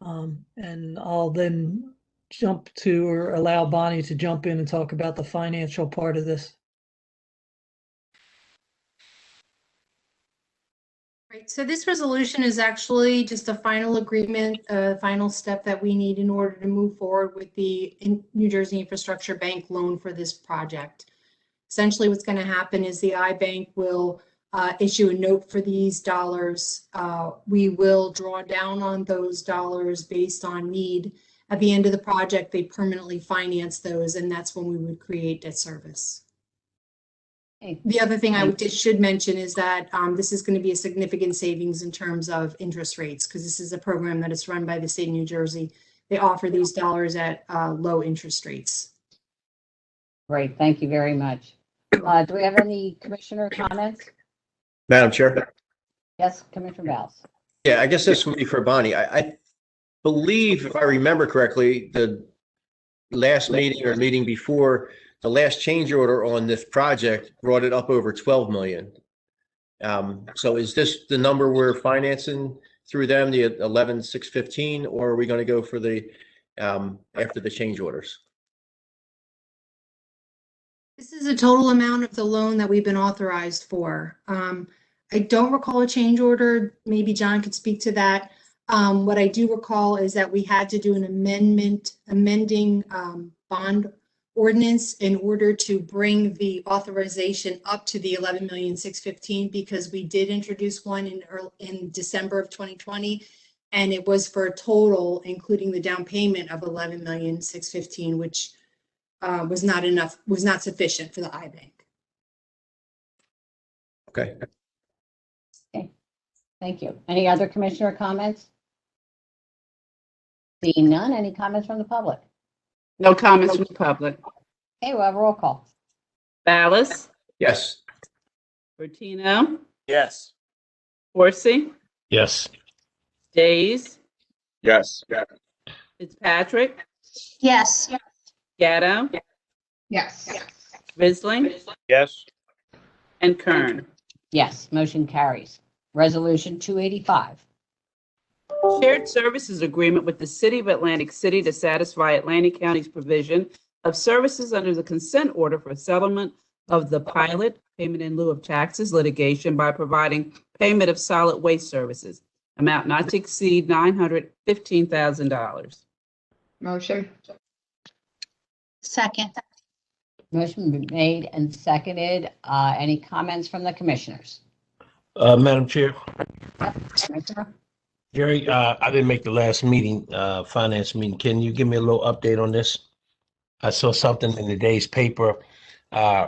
And I'll then jump to or allow Bonnie to jump in and talk about the financial part of this. Right, so this resolution is actually just a final agreement, final step that we need in order to move forward with the New Jersey Infrastructure Bank loan for this project. Essentially, what's going to happen is the iBank will issue a note for these dollars. We will draw down on those dollars based on need. At the end of the project, they permanently finance those, and that's when we would create debt service. The other thing I should mention is that this is going to be a significant savings in terms of interest rates, because this is a program that is run by the state of New Jersey. They offer these dollars at low interest rates. Great, thank you very much. Do we have any commissioner comments? Madam Chair? Yes, Commissioner Ballas. Yeah, I guess this would be for Bonnie. I believe, if I remember correctly, the last meeting or meeting before, the last change order on this project brought it up over 12 million. So is this the number we're financing through them, the 11,615, or are we going to go for the after the change orders? This is the total amount of the loan that we've been authorized for. I don't recall a change order. Maybe John could speak to that. What I do recall is that we had to do an amending bond ordinance in order to bring the authorization up to the 11,615,000, because we did introduce one in December of 2020, and it was for a total, including the down payment, of 11,615,000, which was not enough, was not sufficient for the iBank. Okay. Okay, thank you. Any other commissioner comments? Seeing none, any comments from the public? No comments from the public. Okay, we'll have a roll call. Ballas? Yes. Bertino? Yes. Horsey? Yes. Days? Yes. Fitzpatrick? Yes. Gatto? Yes. Risley? Yes. And Kern? Yes, motion carries. Resolution 285. Shared services agreement with the City of Atlantic City to satisfy Atlantic County's provision of services under the consent order for settlement of the pilot payment in lieu of taxes litigation by providing payment of solid waste services, amount not to exceed $915,000. Motion. Second. Motion been made and seconded. Any comments from the commissioners? Madam Chair, Commissioner? Jerry, I didn't make the last meeting, finance meeting. Can you give me a little update on this? I saw something in the day's paper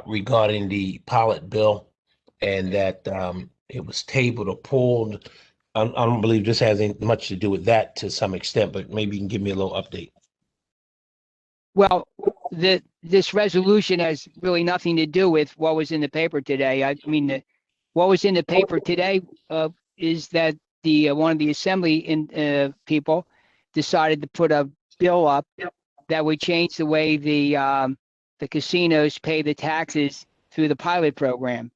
regarding the pilot bill and that it was tabled or pulled. I don't believe this has much to do with that to some extent, but maybe you can give me a little update. Well, this resolution has really nothing to do with what was in the paper today. I mean, what was in the paper today is that one of the assembly people decided to put a bill up that would change the way the casinos pay the taxes through the pilot program.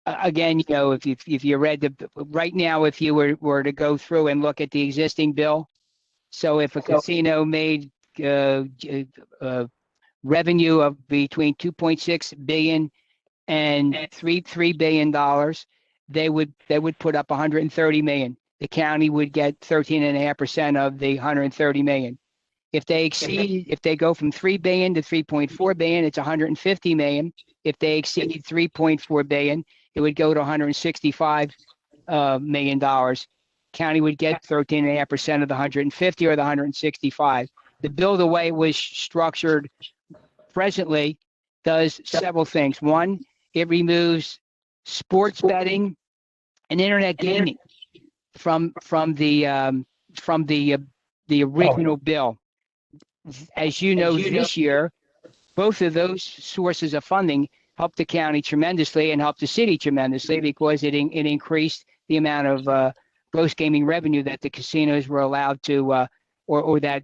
Again, you know, if you read right now, if you were to go through and look at the existing bill, so if a casino made revenue of between 2.6 billion and $3 billion, they would put up 130 million. The county would get 13.5% of the 130 million. If they exceed, if they go from 3 billion to 3.4 billion, it's 150 million. If they exceed 3.4 billion, it would go to 165 million dollars. County would get 13.5% of the 150 or the 165. The bill, the way it was structured presently, does several things. One, it removes sports betting and internet gaming from the original bill. As you know, this year, both of those sources of funding helped the county tremendously and helped the city tremendously because it increased the amount of gross gaming revenue that the casinos were allowed to, or that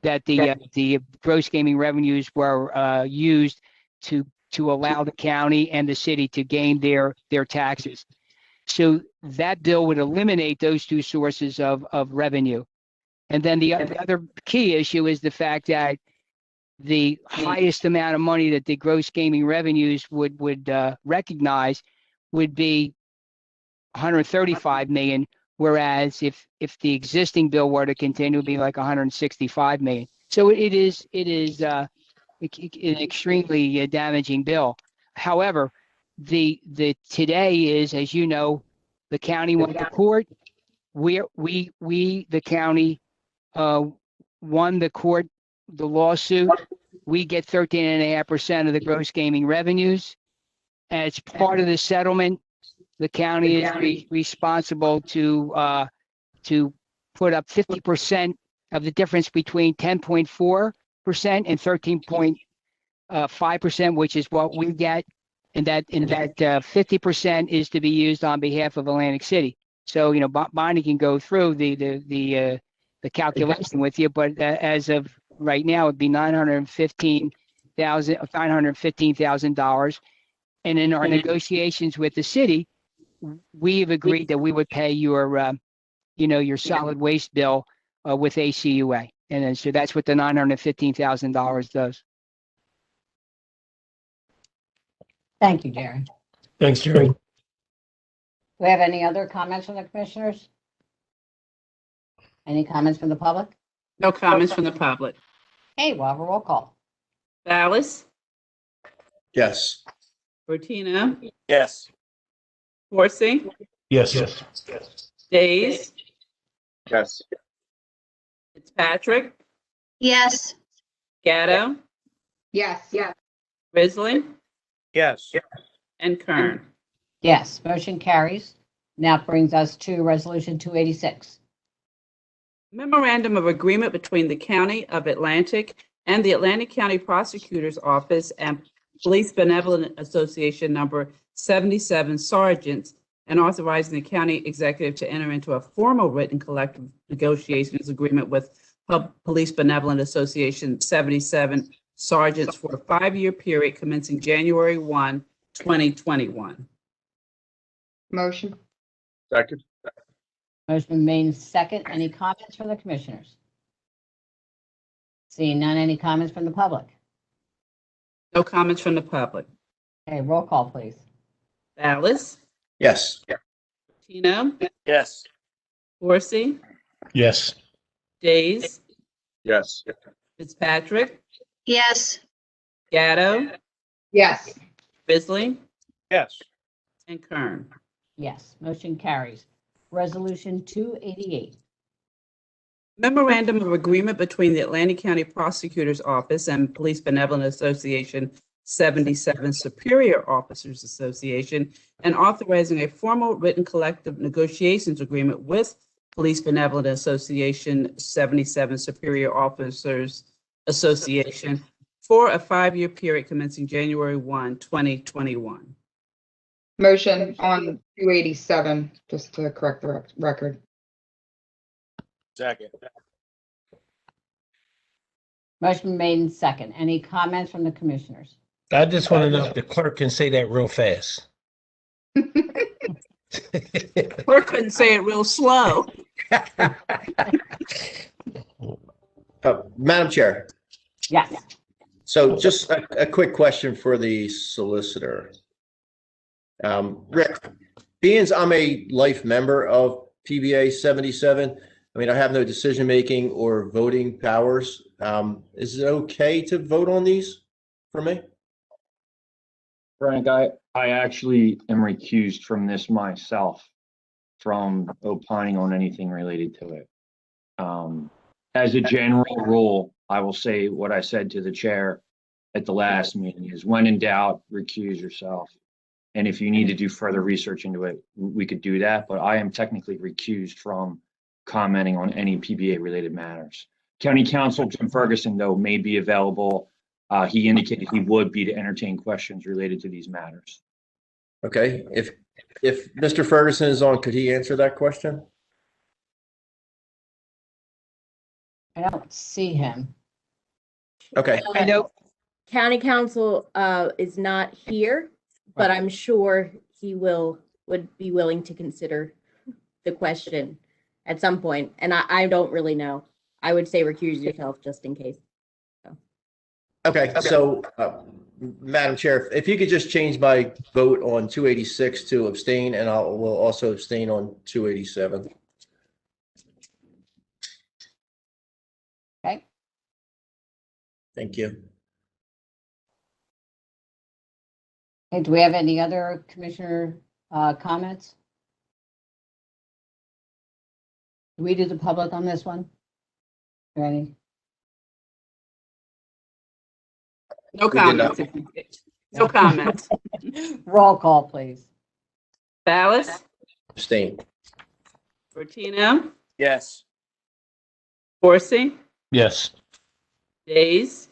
the gross gaming revenues were used to allow the county and the city to gain their taxes. So that bill would eliminate those two sources of revenue. And then the other key issue is the fact that the highest amount of money that the gross gaming revenues would recognize would be 135 million, whereas if the existing bill were to continue, it would be like 165 million. So it is an extremely damaging bill. However, the today is, as you know, the county went to court. We the county won the lawsuit. We get 13.5% of the gross gaming revenues. As part of the settlement, the county is responsible to put up 50% of the difference between 10.4% and 13.5%, which is what we get. And that 50% is to be used on behalf of Atlantic City. So, you know, Bonnie can go through the calculation with you, but as of right now, it'd be $915,000. And in our negotiations with the city, we've agreed that we would pay your solid waste bill with ACUA. And then, so that's what the $915,000 does. Thank you, Jerry. Thanks, Jerry. Do we have any other comments from the commissioners? Any comments from the public? No comments from the public. Hey, we'll have a roll call. Ballas, Yes. Bertina, Yes. Horsey, Yes. Days, Yes. Fitzpatrick, Yes. Gatto, Yes. Risley, Yes. and Kern. Yes, motion carries. Now brings us to Resolution 286. Memorandum of Agreement between the County of Atlantic and the Atlantic County Prosecutor's Office and Police Benevolent Association number 77 Sergeants, and authorizing the county executive to enter into a formal written collective negotiations agreement with Police Benevolent Association 77 Sergeants for a 5-year period commencing January 1, 2021. Motion. Second. Motion been made and second. Any comments from the commissioners? Seeing none, any comments from the public? No comments from the public. Okay, roll call, please. Ballas, Yes. Tino, Yes. Dorsey, Yes. Days, Yes. Fitzpatrick, Yes. Gatto, Yes. Bisley, Yes. and Kern. Yes, motion carries. Resolution 288. Memorandum of Agreement between the Atlantic County Prosecutor's Office and Police Benevolent Association 77 Superior Officers Association, and authorizing a formal written collective negotiations agreement with Police Benevolent Association 77 Superior Officers Association for a 5-year period commencing January 1, 2021. Motion on 287, just to correct the record. Second. Motion made and second. Any comments from the commissioners? I just want to know if the clerk can say that real fast. Clerk couldn't say it real slow. Madam Chair, Yes. so just a quick question for the solicitor. Rick, being I'm a life member of PBA 77, I mean, I have no decision-making or voting powers. Is it okay to vote on these for me? Frank, I actually am recused from this myself, from opining on anything related to it. As a general rule, I will say what I said to the chair at the last meeting is when in doubt, recuse yourself. And if you need to do further research into it, we could do that, but I am technically recused from commenting on any PBA related matters. County Counsel Jim Ferguson, though, may be available. He indicated he would be to entertain questions related to these matters. Okay, if Mr. Ferguson is on, could he answer that question? I don't see him. Okay, I know, County Council is not here, but I'm sure he would be willing to consider the question at some point. And I don't really know. I would say recuse yourself just in case. okay, so Madam Chair, if you could just change my vote on 286 to abstain, and will also abstain on 287. Okay. Thank you. Okay, do we have any other commissioner comments? Do we do the public on this one? Ready? No We did not. comments. No comments. Roll call, please. Ballas, Abstain. Bertino, Yes. Dorsey, Yes. Days,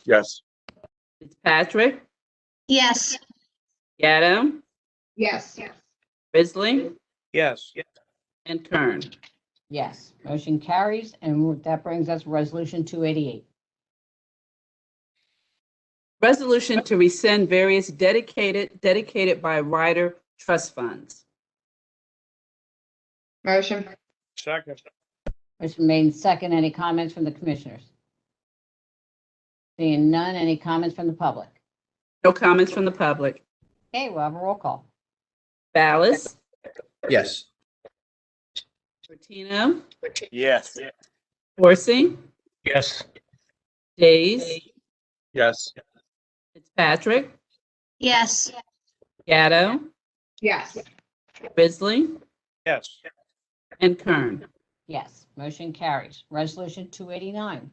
Yes. Fitzpatrick, Yes. Gatto, Yes. Bisley, Yes. and Kern. Yes, motion carries, and that brings us resolution 288. Resolution to rescind various dedicated by rider trust funds. Motion. Second. Motion made and second. Any comments from the commissioners? Seeing none, any comments from the public? No comments from the public. Okay, we'll have a roll call. Ballas, Yes. Bertino, Yes. Dorsey, Yes. Days, Yes. Fitzpatrick, Yes. Gatto, Yes. Bisley, Yes. and Kern. Yes, motion carries. Resolution 289.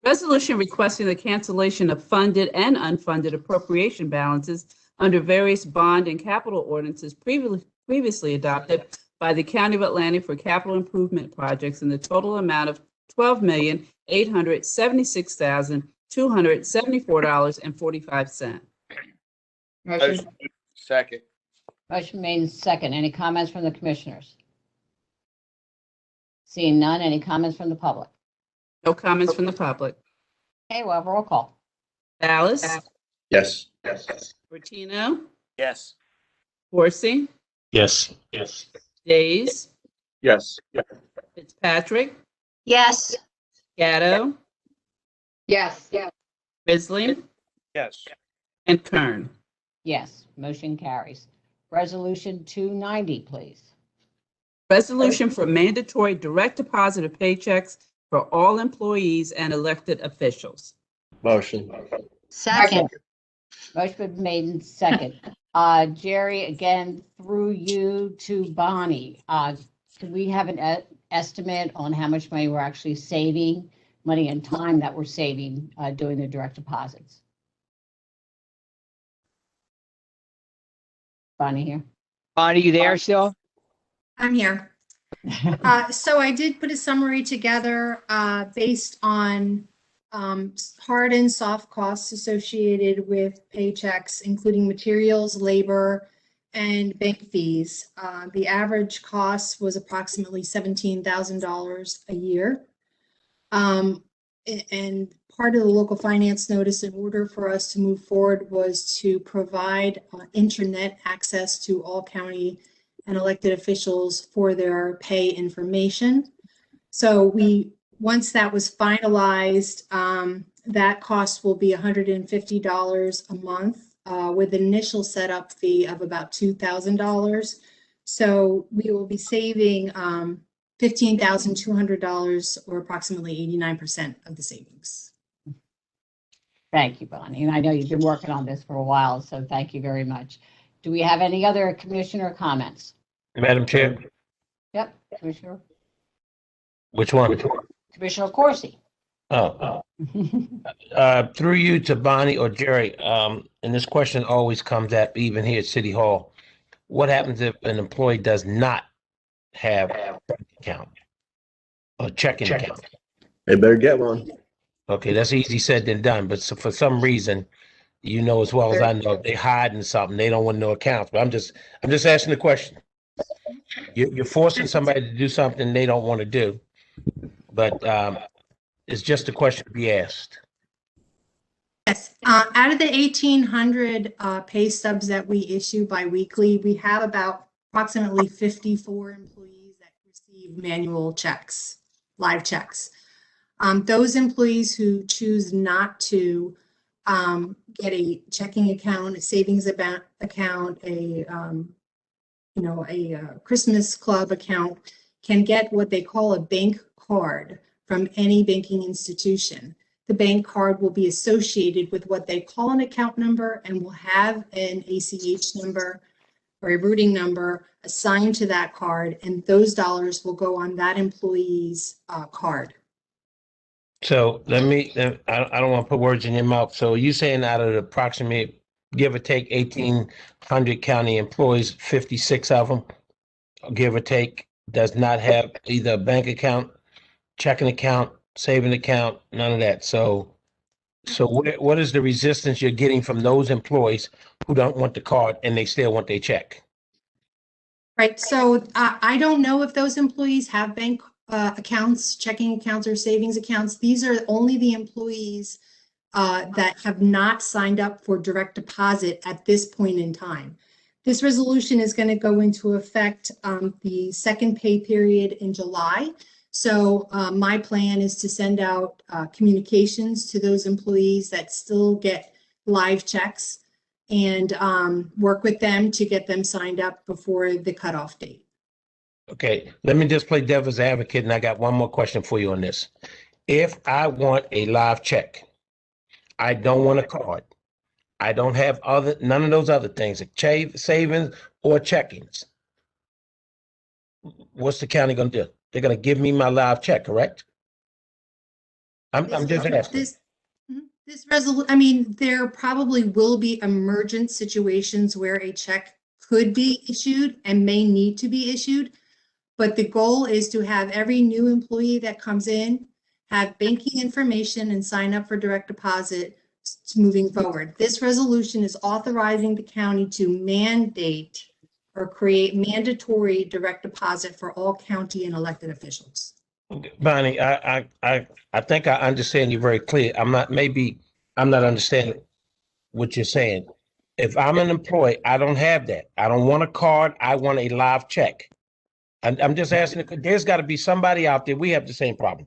Resolution requesting the cancellation of funded and unfunded appropriation balances under various bond and capital ordinances previously adopted by the County of Atlantic for capital improvement projects in the total amount of $12,876,274.45. Motion. Second. Motion made and second. Any comments from the commissioners? Seeing none, any comments from the public? No comments from the public. Okay, we'll have a roll call. Ballas, Yes. Bertino, Yes. Dorsey, Yes. Yes. Days, Yes. Fitzpatrick, Yes. Gatto, Yes. Grizzly, Yes. and Kern. Yes, motion carries. Resolution 290, please. Resolution for mandatory direct deposit of paychecks for all employees and elected officials. Motion. Second. Motion been made in second. Jerry, again, through you to Bonnie. Do we have an estimate on how much money we're actually saving, money and time that we're saving doing the direct deposits? Bonnie here. Bonnie, you there still? I'm here. So I did put a summary together based on hard and soft costs associated with paychecks, including materials, labor, and bank fees. The average cost was approximately $17,000 a year. And part of the local finance notice, in order for us to move forward, was to provide internet access to all county and elected officials for their pay information. So once that was finalized, that cost will be $150 a month with an initial setup fee of about $2,000. So we will be saving $15,200, or approximately 89% of the savings. Thank you, Bonnie. And I know you've been working on this for a while, so thank you very much. Do we have any other commissioner comments? Madam Chair, Yep, Commissioner. which one? Commissioner Corsi. Through you to Bonnie or Jerry, and this question always comes up even here at City Hall. What happens if an employee does not have a bank account or checking account? They better get one. Okay, that's easy said than done, but for some reason, you know as well as I know, they hiding something. They don't want no accounts. But I'm just asking the question. You're forcing somebody to do something they don't want to do, but it's just a question to be asked. Yes, out of the 1,800 pay stubs that we issue biweekly, we have about approximately 54 employees that receive manual checks, live checks. Those employees who choose not to get a checking account, a savings account, a Christmas club account, can get what they call a bank card from any banking institution. The bank card will be associated with what they call an account number and will have an ACH number or a routing number assigned to that card, and those dollars will go on that employee's card. So I don't want to put words in your mouth. So you saying out of the approximate, give or take 1,800 county employees, 56 of them, give or take, does not have either a bank account, checking account, saving account, none of that. So what is the resistance you're getting from those employees who don't want the card and they still want their check? Right. So I don't know if those employees have bank accounts, checking accounts, or savings accounts. These are only the employees that have not signed up for direct deposit at this point in time. This resolution is going to go into effect the second pay period in July. So my plan is to send out communications to those employees that still get live checks and work with them to get them signed up before the cutoff date. Okay, let me just play devil's advocate, and I got one more question for you on this. If I want a live check, I don't want a card, I don't have none of those other things, savings or checkings, what's the county going to do? They're going to give me my live check, correct? I'm just asking. There probably will be emergent situations where a check could be issued and may need to be issued. But the goal is to have every new employee that comes in have banking information and sign up for direct deposit moving forward. This resolution is authorizing the county to mandate or create mandatory direct deposit for all county and elected officials. Bonnie, I think I understand you very clear. I'm not understanding what you're saying. If I'm an employee, I don't have that. I don't want a card. I want a live check. I'm just asking, there's got to be somebody out there, we have the same problem.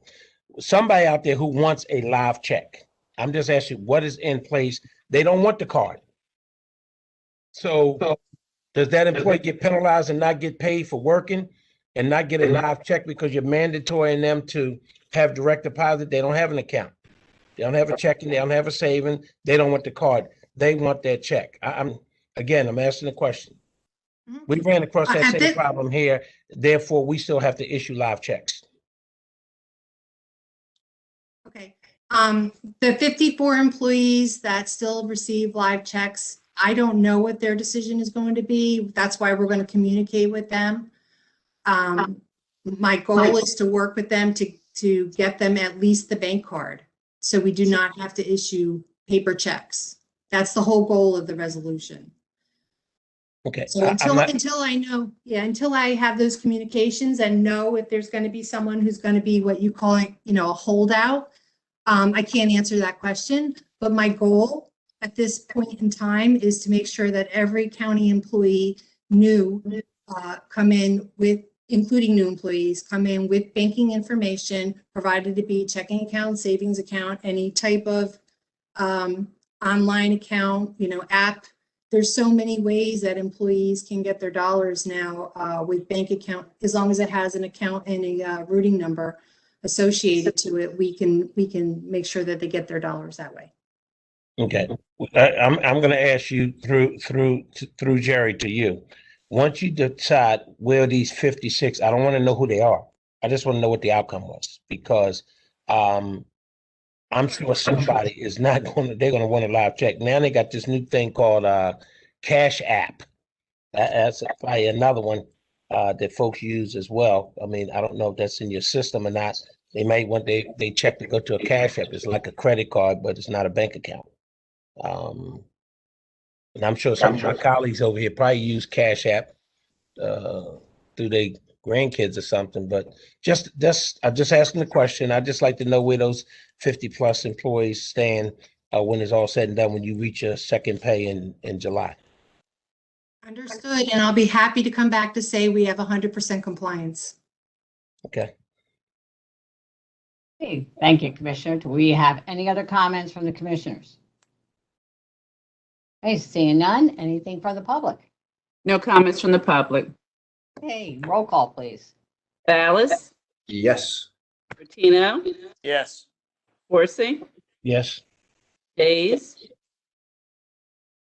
Somebody out there who wants a live check. I'm just asking what is in place. They don't want the card. So does that employee get penalized and not get paid for working and not get a live check because you're mandatory them to have direct deposit? They don't have an account. They don't have a checking. They don't have a saving. They don't want the card. They want their check. I'm asking a question. We ran across that same problem here. Therefore, we still have to issue live checks. Okay. The 54 employees that still receive live checks, I don't know what their decision is going to be. That's why we're going to communicate with them. My goal is to work with them to get them at least the bank card, so we do not have to issue paper checks. That's the whole goal of the resolution. Okay. So until I know, until I have those communications and know if there's going to be someone who's going to be what you call it, a holdout, I can't answer that question. But my goal at this point in time is to make sure that every county employee come in with, including new employees, come in with banking information, provided to be checking account, savings account, any type of online account, app. There's so many ways that employees can get their dollars now with bank account. As long as it has an account and a routing number associated to it, we can make sure that they get their dollars that way. Okay. I'm going to ask you through Jerry to you. Once you decide where these 56, I don't want to know who they are. I just want to know what the outcome was, because I'm sure somebody is not they're going to want a live check. Now they got this new thing called Cash App. That's probably another one that folks use as well. I mean, I don't know if that's in your system or not. They may want they check to go to a Cash App. It's like a credit card, but it's not a bank account. And I'm sure some of my colleagues over here probably use Cash App through their grandkids or something. But I'm just asking the question. I'd just like to know where those 50 plus employees stand when it's all said and done, when you reach your second pay in July. Understood. And I'll be happy to come back to say we have 100% compliance. Okay. Okay, thank you, Commissioner. Do we have any other comments from the commissioners? Okay, seeing none. Anything from the public? No comments from the public. Okay, roll call, please. Ballas? Yes. Bertino? Yes. Horsey? Yes. Days?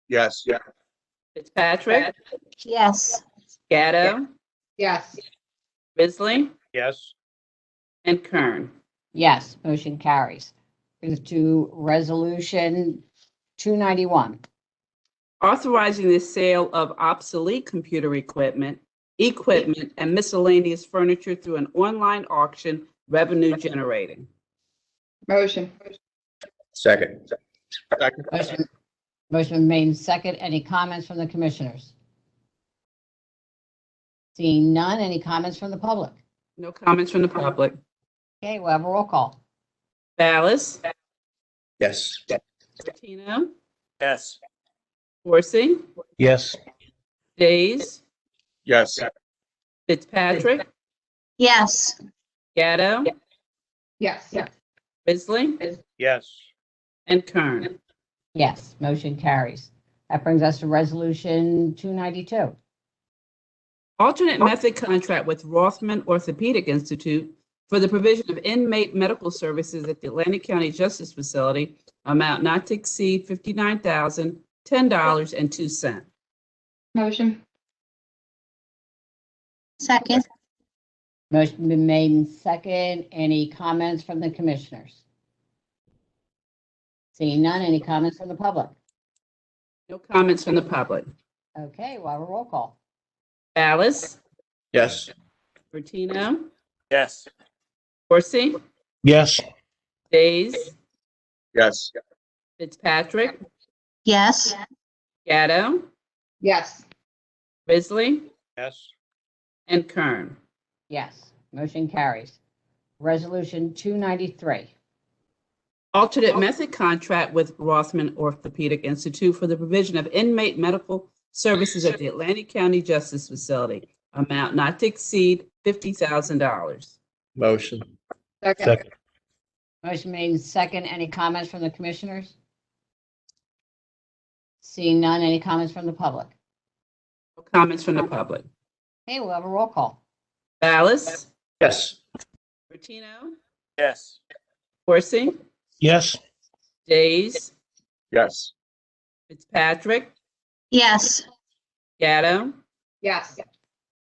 Yes. Fitzpatrick? Yes. Gatto? Yes. Bisley? Yes. And Kern. Yes, motion carries. Brings us to resolution 291. Authorizing the sale of obsolete computer equipment, and miscellaneous furniture through an online auction, revenue generating. Motion. Second. Motion made in second. Any comments from the commissioners? Seeing none. Any comments from the public? No comments from the public. Okay, we'll have a roll call. Ballas? Yes. Bertino? Yes. Horsey? Yes. Days? Yes. Fitzpatrick? Yes. Gatto? Yes. Bisley? Yes. And Kern. Yes, motion carries. That brings us to resolution 292. Alternate method contract with Rothman Orthopedic Institute for the provision of inmate medical services at the Atlantic County Justice Facility, amount not to exceed $59,010.02. Motion. Second. Motion been made in second. Any comments from the commissioners? Seeing none. Any comments from the public? No comments from the public. Okay, we'll have a roll call. Ballas? Yes. Bertino? Yes. Horsey? Yes. Days? Yes. Fitzpatrick? Yes. Gatto? Yes. Bisley? Yes. And Kern. Yes, motion carries. Resolution 293. Alternate method contract with Rothman Orthopedic Institute for the provision of inmate medical services at the Atlantic County Justice Facility, amount not to exceed $50,000. Motion. Second. Second. Motion made in second. Any comments from the commissioners? Seeing none, any comments from the public? No comments from the public. Okay, we'll have a roll call. Ballas, Yes. Bertino, Yes. Corsi, Yes. Days, Yes. Fitzpatrick, Yes. Gatto, Yes.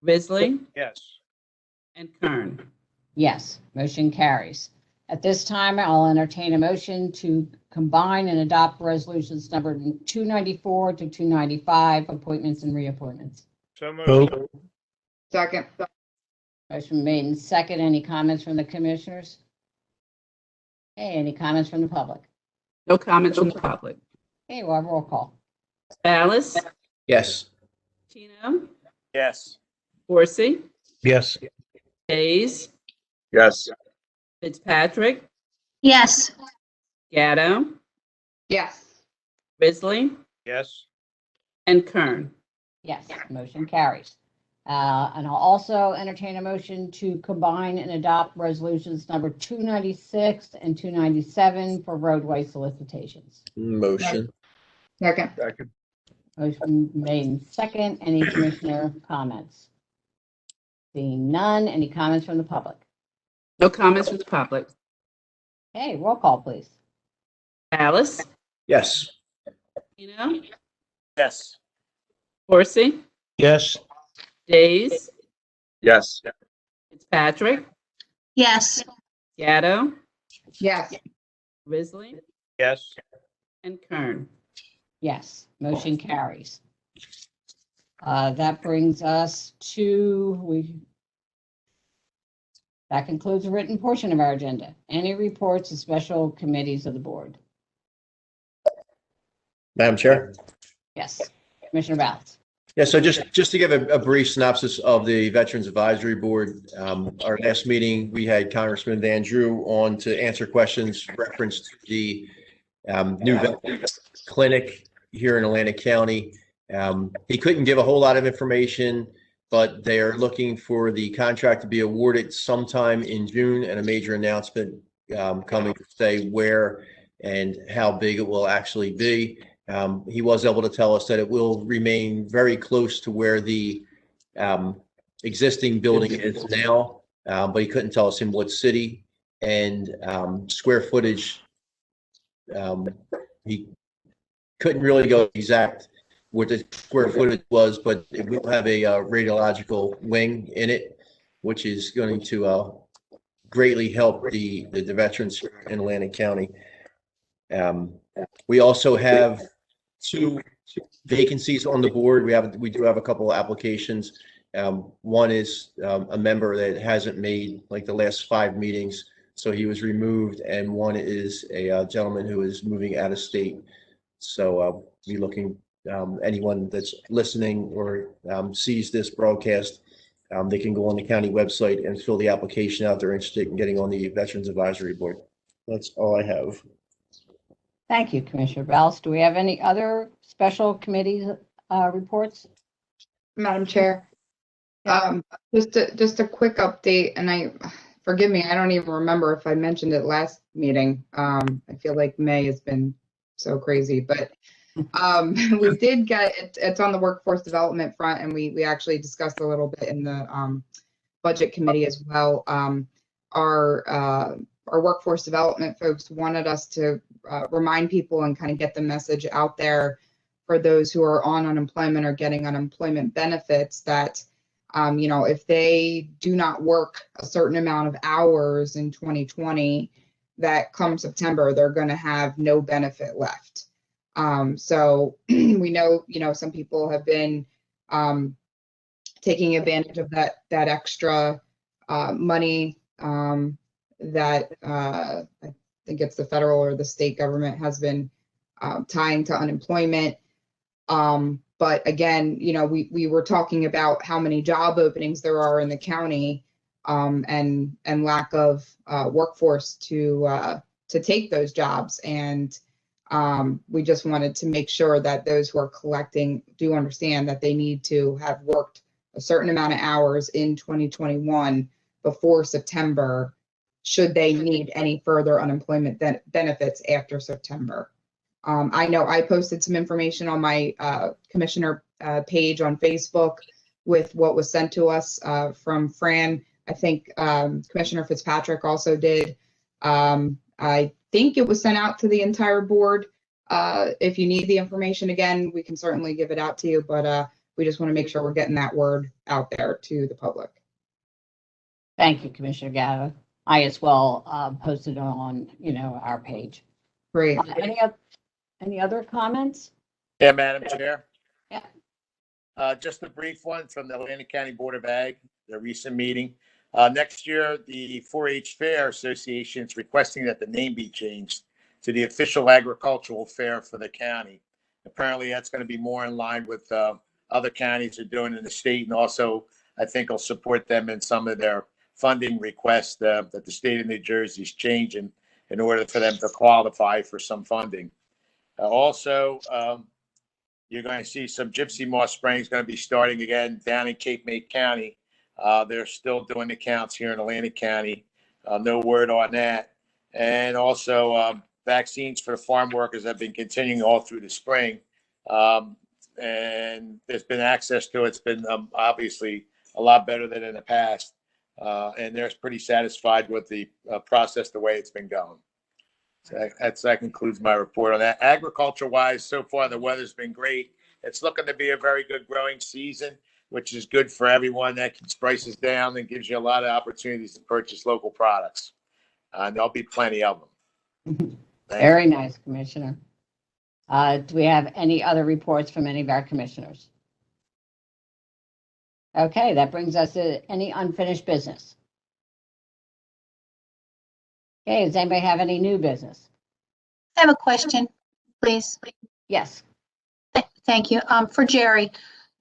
Risley, Yes. and Kern. Yes, motion carries. At this time, I'll entertain a motion to combine and adopt resolutions number 294 to 295, appointments and reappointments. So Move. moved. Second. Motion made in second. Any comments from the commissioners? Okay, any comments from the public? No comments from the public. Okay, we'll have a roll call. Ballas, Yes. Bertino, Yes. Corsi, Yes. Days, Yes. Fitzpatrick, Yes. Gatto, Yes. Risley, Yes. and Kern. Yes, motion carries. And I'll also entertain a motion to combine and adopt resolutions number 296 and 297 for roadway solicitations. Motion. Second. Second. Motion made in second. Any commissioner comments? Seeing none, any comments from the public? No comments from the public. Okay, roll call, please. Ballas, Yes. Bertino, Yes. Corsi, Yes. Days, Yes. Fitzpatrick, Yes. Gatto, Yes. Risley, Yes. and Kern. Yes, motion carries. That brings us to, that concludes the written portion of our agenda. Any reports of special committees of the board? Madam Chair? Yes, Commissioner Ballas. Yeah, so just to give a brief synopsis of the Veterans Advisory Board, our last meeting, we had Congressman Van Drew on to answer questions referenced to the new clinic here in Atlantic County. He couldn't give a whole lot of information, but they are looking for the contract to be awarded sometime in June and a major announcement coming to say where and how big it will actually be. He was able to tell us that it will remain very close to where the existing building is now, but he couldn't tell us in what city and square footage. He couldn't really go exact what the square footage was, but it will have a radiological wing in it, which is going to greatly help the veterans in Atlantic County. We also have 2 vacancies on the board. We do have a couple of applications. One is a member that hasn't made like the last 5 meetings, so he was removed, and one is a gentleman who is moving out of state. So be looking, anyone that's listening or sees this broadcast, they can go on the county website and fill the application out. They're interested in getting on the Veterans Advisory Board. That's all I have. Thank you, Commissioner Ballas. Do we have any other special committee reports? Madam Chair, just a quick update, and forgive me, I don't even remember if I mentioned it last meeting. I feel like May has been so crazy, but we did get it's on the workforce development front, and we actually discussed a little bit in the budget committee as well. Our workforce development folks wanted us to remind people and kind of get the message out there for those who are on unemployment or getting unemployment benefits that, if they do not work a certain amount of hours in 2020, that come September, they're going to have no benefit left. So we know, some people have been taking advantage of that extra money that I think it's the federal or the state government has been tying to unemployment. But again, we were talking about how many job openings there are in the county and lack of workforce to take those jobs. And we just wanted to make sure that those who are collecting do understand that they need to have worked a certain amount of hours in 2021 before September, should they need any further unemployment benefits after September. I know I posted some information on my commissioner page on Facebook with what was sent to us from Fran. I think Commissioner Fitzpatrick also did. I think it was sent out to the entire board. If you need the information again, we can certainly give it out to you, but we just want to make sure we're getting that word out there to the public. Thank you, Commissioner Gata. I as well posted on, our page. Great. Any other comments? Yeah, Madam Chair. Yeah. Just a brief one from the Atlantic County Board of Ag, their recent meeting. Next year, the 4-H Fair Association is requesting that the name be changed to the official agricultural fair for the county. Apparently, that's going to be more in line with other counties are doing in the state, and also I think will support them in some of their funding requests that the state of New Jersey is changing in order for them to qualify for some funding. Also, you're going to see some gypsy moth spraying is going to be starting again down in Cape May County. They're still doing the counts here in Atlantic County. No word on that. And also, vaccines for the farm workers have been continuing all through the spring. And there's been access to it. It's been obviously a lot better than in the past. And they're pretty satisfied with the process, the way it's been going. So that concludes my report on that. Agriculture-wise, so far the weather's been great. It's looking to be a very good growing season, which is good for everyone. That keeps prices down and gives you a lot of opportunities to purchase local products. There'll be plenty of them. Very nice, Commissioner. Do we have any other reports from any of our commissioners? Okay, that brings us to any unfinished business. Okay, does anybody have any new business? I have a question, please. Yes. Thank you. For Jerry.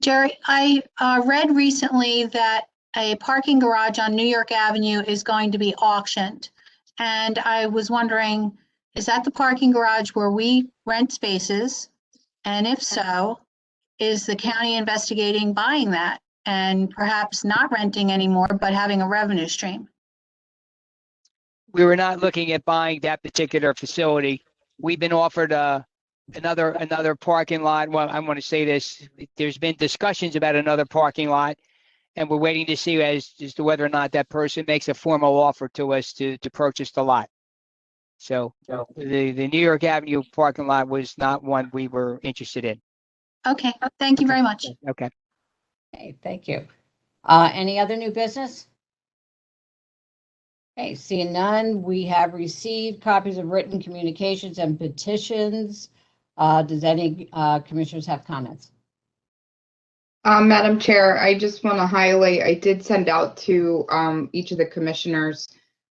Jerry, I read recently that a parking garage on New York Avenue is going to be auctioned. And I was wondering, is that the parking garage where we rent spaces? And if so, is the county investigating buying that and perhaps not renting anymore, but having a revenue stream? We were not looking at buying that particular facility. We've been offered another parking lot. Well, I want to say this, there's been discussions about another parking lot, and we're waiting to see as to whether or not that person makes a formal offer to us to purchase the lot. So the New York Avenue parking lot was not one we were interested in. Okay, thank you very much. Okay. Okay, thank you. Any other new business? Okay, seeing none, we have received copies of written communications and petitions. Does any commissioners have comments? Madam Chair, I just want to highlight, I did send out to each of the commissioners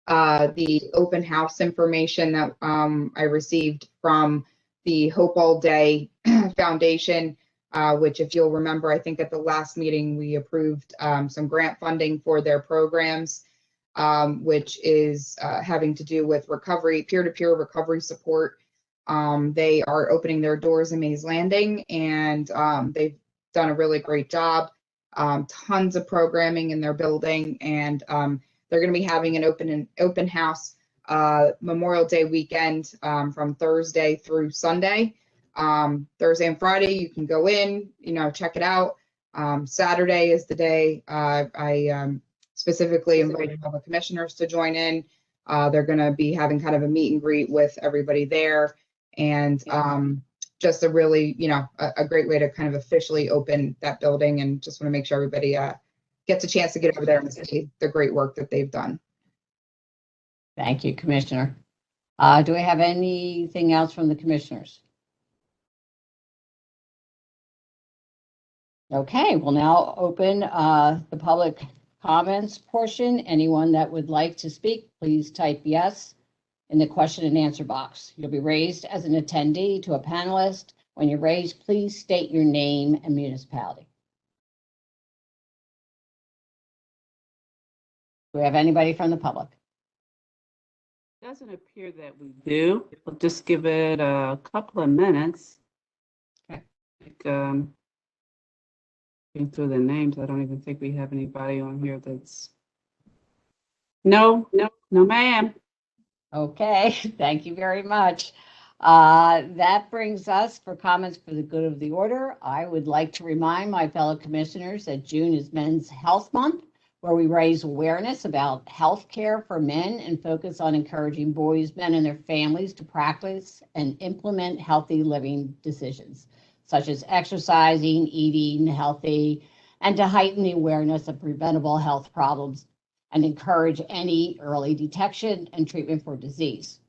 the open house information that I received from the Hope All Day Foundation, which, if you'll remember, I think at the last meeting we approved some grant funding for their programs, which is having to do with recovery, peer-to-peer recovery support. They are opening their doors in Mays Landing, and they've done a really great job. Tons of programming in their building, and they're going to be having an open house Memorial Day weekend from Thursday through Sunday. Thursday and Friday, you can go in, check it out. Saturday is the day I specifically invited all the commissioners to join in. They're going to be having kind of a meet and greet with everybody there, and just a really, a great way to kind of officially open that building, and just want to make sure everybody gets a chance to get over there and see the great work that they've done. Thank you, Commissioner. Do we have anything else from the commissioners? Okay, we'll now open the public comments portion. Anyone that would like to speak, please type yes in the question and answer box. You'll be raised as an attendee to a panelist. When you're raised, please state your name and municipality. Do we have anybody from the public? Doesn't appear that we do. We'll just give it a couple of minutes. Okay. Looking through the names, I don't even think we have anybody on here that's. No, ma'am. Okay, thank you very much. That brings us for comments for the good of the order. I would like to remind my fellow commissioners that June is Men's Health Month, where we raise awareness about health care for men and focus on encouraging boys, men, and their families to practice and implement healthy living decisions, such as exercising, eating healthy, and to heighten the awareness of preventable health problems and encourage any early detection and treatment for disease.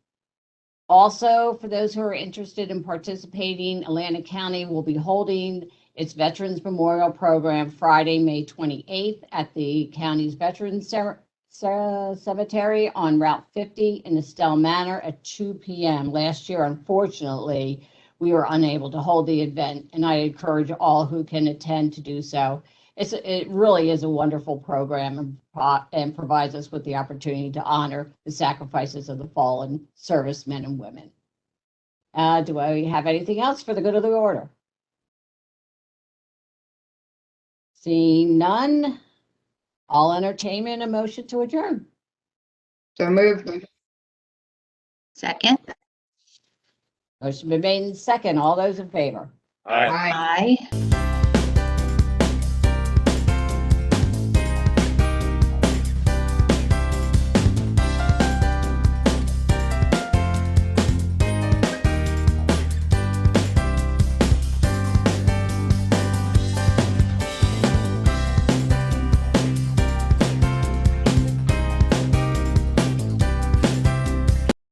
Also, for those who are interested in participating, Atlantic County will be holding its Veterans Memorial Program Friday, May 28th at the county's Veterans Cemetery on Route 50 in Estelle Manor at 2 p.m. Last year, unfortunately, we were unable to hold the event, and I encourage all who can attend to do so. It really is a wonderful program and provides us with the opportunity to honor the sacrifices of the fallen servicemen and women. Do I have anything else for the good of the order? Seeing none, I'll entertain a motion to adjourn. So moved. Second. Motion been made in second. All those in favor? Aye. Aye.